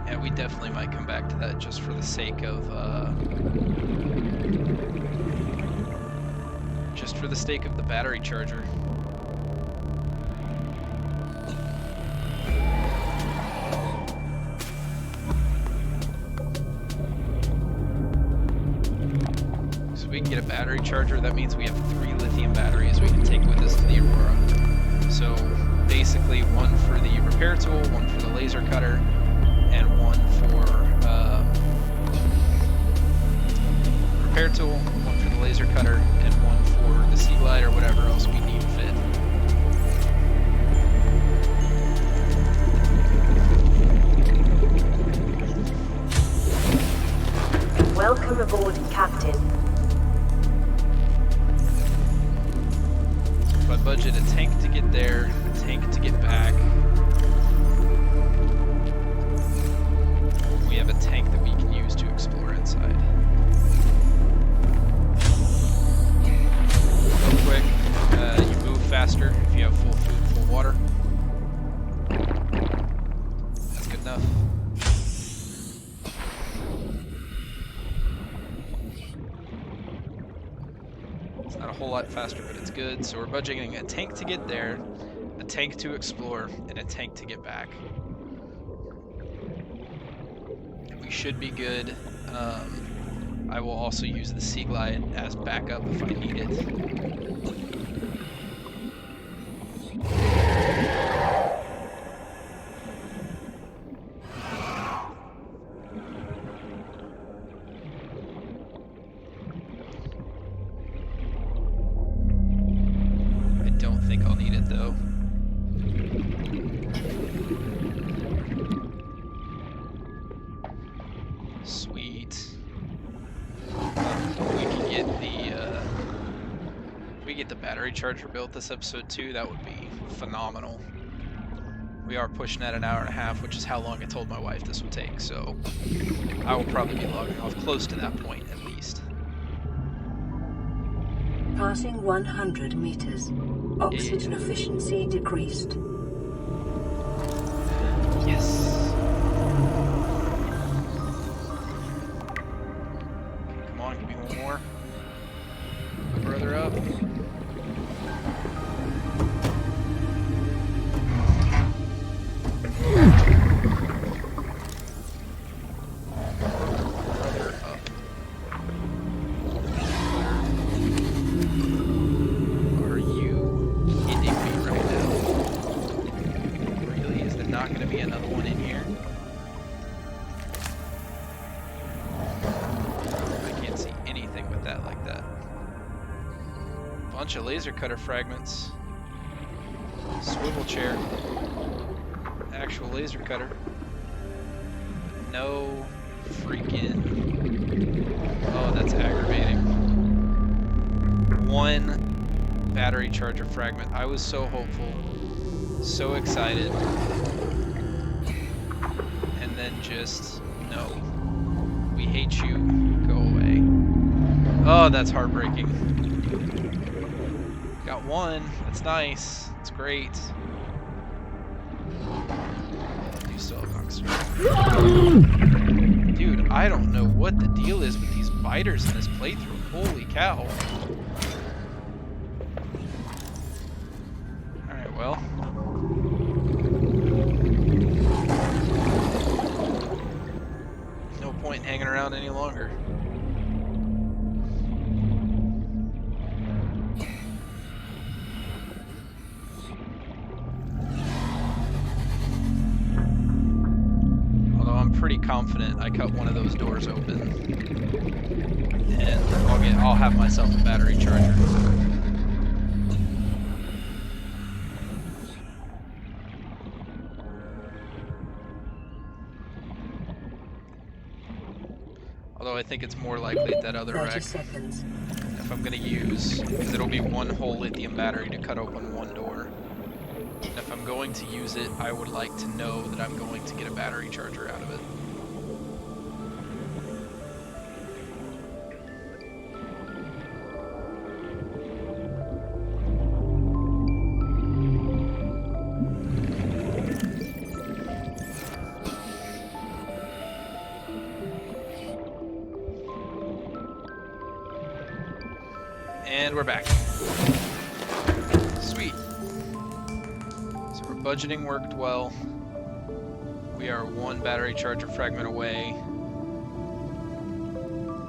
Yeah, we definitely might come back to that just for the sake of the battery charger. So we can get a battery charger. That means we have 3 lithium batteries we can take with us to the Aurora. So basically 1 for the repair tool, 1 for the laser cutter, and 1 for repair tool, 1 for the laser cutter, and 1 for the sea glide or whatever else we need fit. Welcome aboard, Captain. So I budget a tank to get there, a tank to get back. We have a tank that we can use to explore inside. Real quick, you move faster if you have full food, full water. That's good enough. It's not a whole lot faster, but it's good. So we're budgeting a tank to get there, a tank to explore, and a tank to get back. We should be good. I will also use the Sea Glide as backup if I need it. I don't think I'll need it though. Sweet. We get the battery charger built this episode too, that would be phenomenal. We are pushing at an hour and a half, which is how long I told my wife this would take, so I will probably be logging off close to that point at least. Passing 100 meters. Oxygen efficiency decreased. Yes. Come on, give me one more. Further up. Bunch of laser cutter fragments. Swivel chair. Actual laser cutter. No freaking... Oh, that's aggravating. One battery charger fragment. I was so hopeful. So excited. And then just... No. We hate you. Go away. Oh, that's heartbreaking. Got one. That's nice. It's great. You still have oxygen. Dude, I don't know what the deal is with these biters in this playthrough. Holy cow. Alright, well. No point in hanging around any longer. Pretty confident I cut one of those doors open, and I'll have myself a battery charger. Although I think it's more likely at that other wreck. If I'm gonna use, because it'll be one whole lithium battery to cut open one door. And if I'm going to use it, I would like to know that I'm going to get a battery charger out of it. And we're back. Sweet. So our budgeting worked well. We are one battery charger fragment away.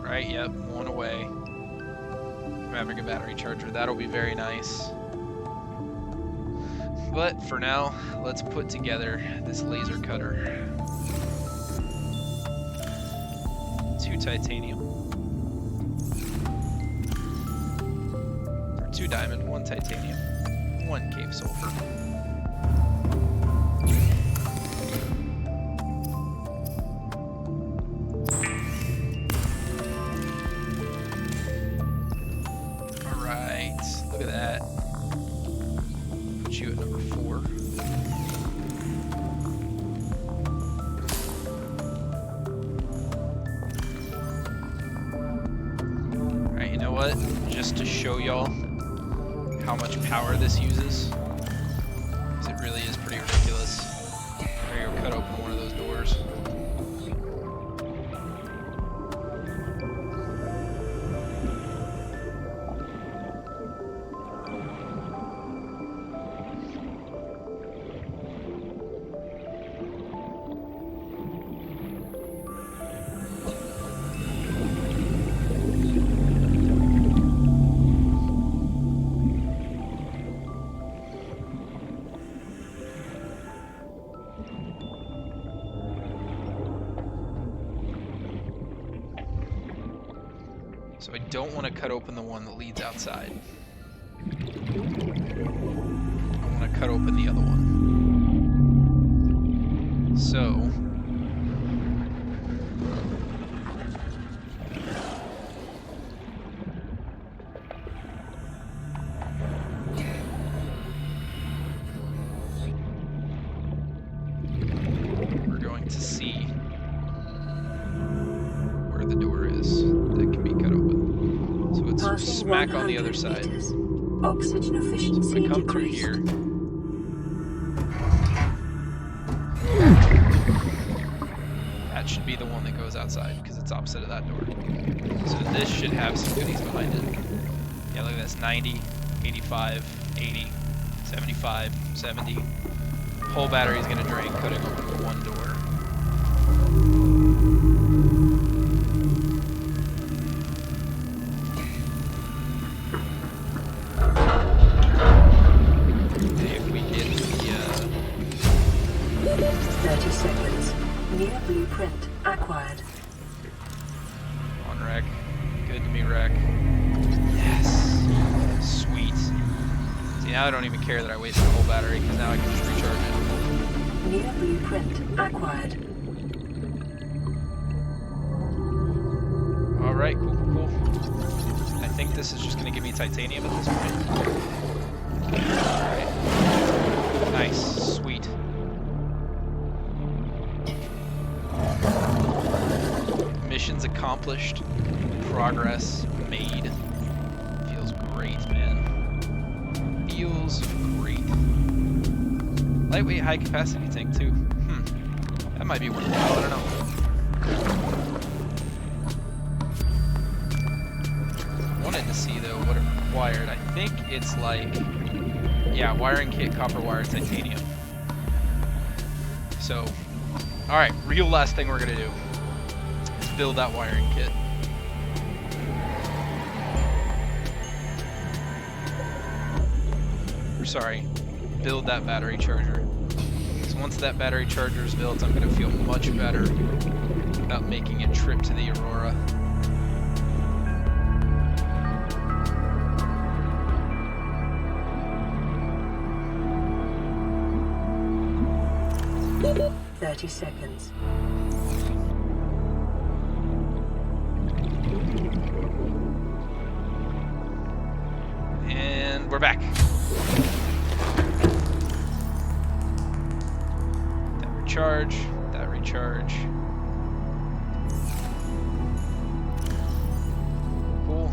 Right, yep, one away from having a battery charger. That'll be very nice. But for now, let's put together this laser cutter. 2 titanium. 2 diamond, 1 titanium, 1 cave sulfur. Alright, look at that. what? Just to show y'all how much power this uses. Because it really is pretty ridiculous. There you go, cut open one of those doors. So I don't want to cut open the one that leads outside. I want to cut open the other one. So we're going to see where the door is that can be cut open. So it's Passing smack on the other 100 side. meters. Oxygen efficiency We come through decreased. here. That should be the one that goes outside because it's opposite of that door. So this should have some goodies behind it. Yeah, look at this, 90, 85, 80, 75, 70. Whole battery is going to drain cutting open one door. If we get the 30 seconds. New blueprint acquired. on wreck. Good to me, wreck. Yes. Sweet. See, now I don't even care that I wasted the whole battery because now I can just recharge it. New blueprint acquired. Alright, cool, cool, cool. I think this is just going to give me titanium at this point. Alright. Nice. Sweet. Missions accomplished. Progress made. Feels great, man. Feels great. Lightweight, high capacity tank, too. That might be worthwhile, I don't know. Wanted to see though what it required. I think it's like, yeah, wiring kit, copper wire, titanium. So, alright, real last thing we're gonna do is build that wiring kit. Or sorry, build that battery charger. So once that battery charger is built, I'm gonna feel much better about making a trip to the Aurora. Woo! 30 seconds. And we're back. That recharge, that recharge. Cool.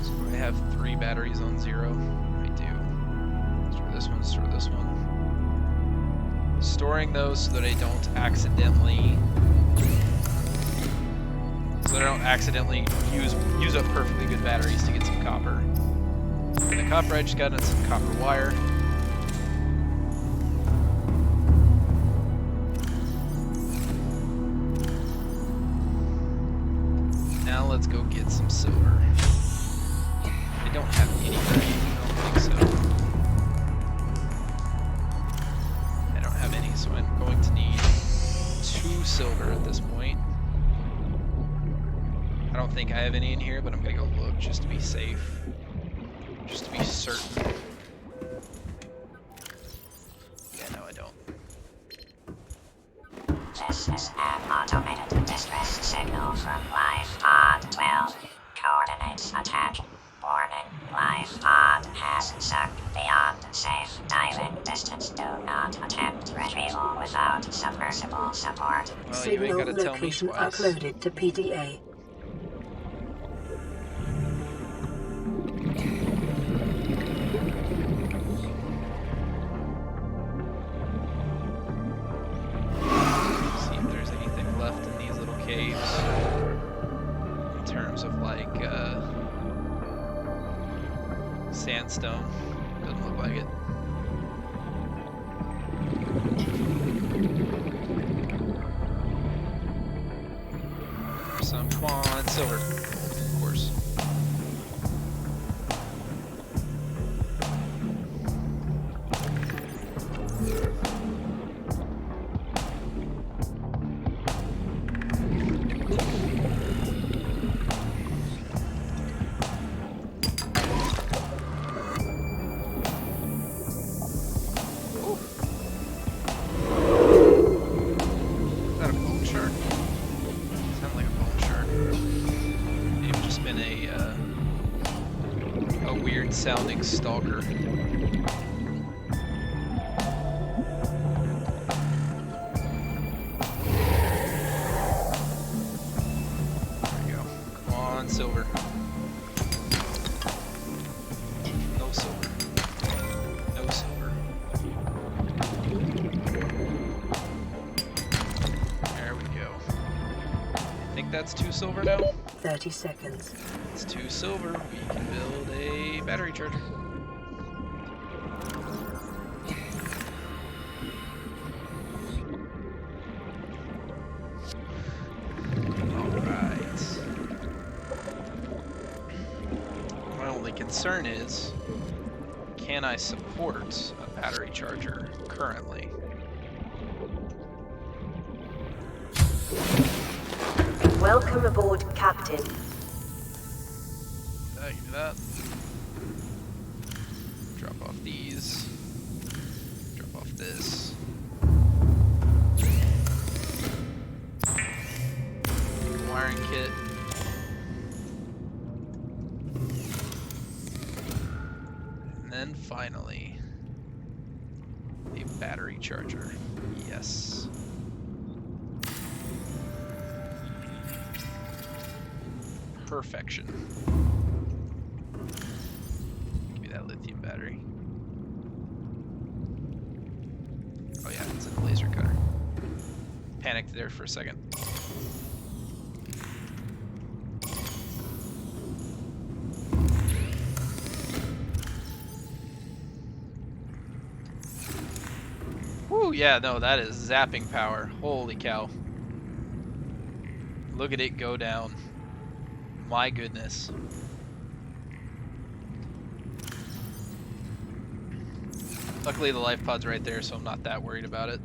So I have 3 batteries on 0. I do. Store this one, store this one. Storing those so that I don't accidentally use up perfectly good batteries to get some copper. And the copper, I just got in some copper wire. Now let's go get some silver. I don't have any, right? I don't think so. I don't have any, so I'm going to need 2 silver at this point. I don't think I have any in here, but I'm gonna go look just to be safe. Just to be certain. Yeah, no, I don't. This is an automated distress signal from Life Pod 12. Coordinates attached. Warning, Life Pod has sunk beyond safe diving distance. Do not attempt retrieval without submersible support. Well, you ain't Signal gotta tell me location twice. uploaded to PDA. caves in terms of like sandstone. Doesn't look like it. Some quad silver, of course. Sounding stalker. There we go. Come on, silver. No silver. No silver. There we go. I think that's 2 silver now. 30 seconds. It's 2 silver. We can build a battery charger. Alright. My only concern is, can I support a battery charger currently? Welcome aboard, Captain. Give me that. Drop off these. Drop off this. Wiring kit. And then finally, a battery charger. Yes. Perfection. Give me that lithium battery. Oh yeah, it's in the laser cutter. Panicked there for a second. Woo, yeah, no, that is zapping power. Holy cow. Look at it go down. My goodness. Luckily the life pod's right there, so I'm not that worried about it.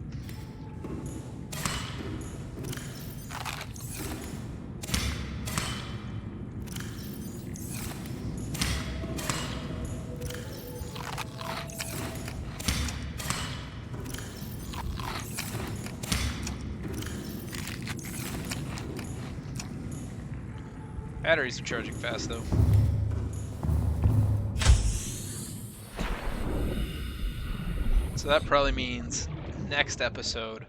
Batteries are charging fast though. So that probably means next episode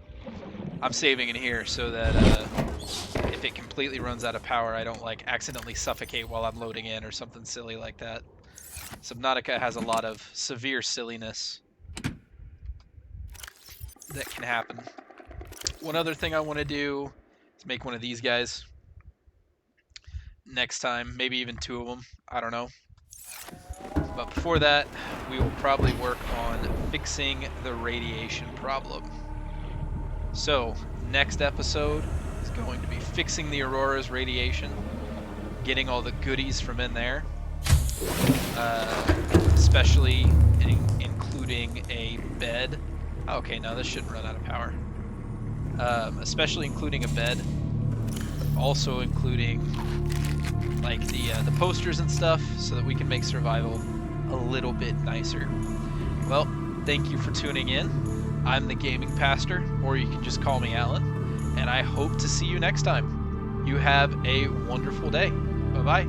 I'm saving in here so that if it completely runs out of power, I don't like accidentally suffocate while I'm loading in or something silly like that. Subnautica has a lot of severe silliness that can happen. One other thing I want to do is make one of these guys next time, maybe even 2 of them, I don't know. But before that, we will probably work on fixing the radiation problem. So, next episode is going to be fixing the Aurora's radiation, getting all the goodies from in there, especially including a bed. Okay, now this shouldn't run out of power. Especially including a bed, also including like the posters and stuff, so that we can make survival a little bit nicer. Well, thank you for tuning in. I'm the Gaming Pastor, or you can just call me Alan, and I hope to see you next time. You have a wonderful day. Bye-bye.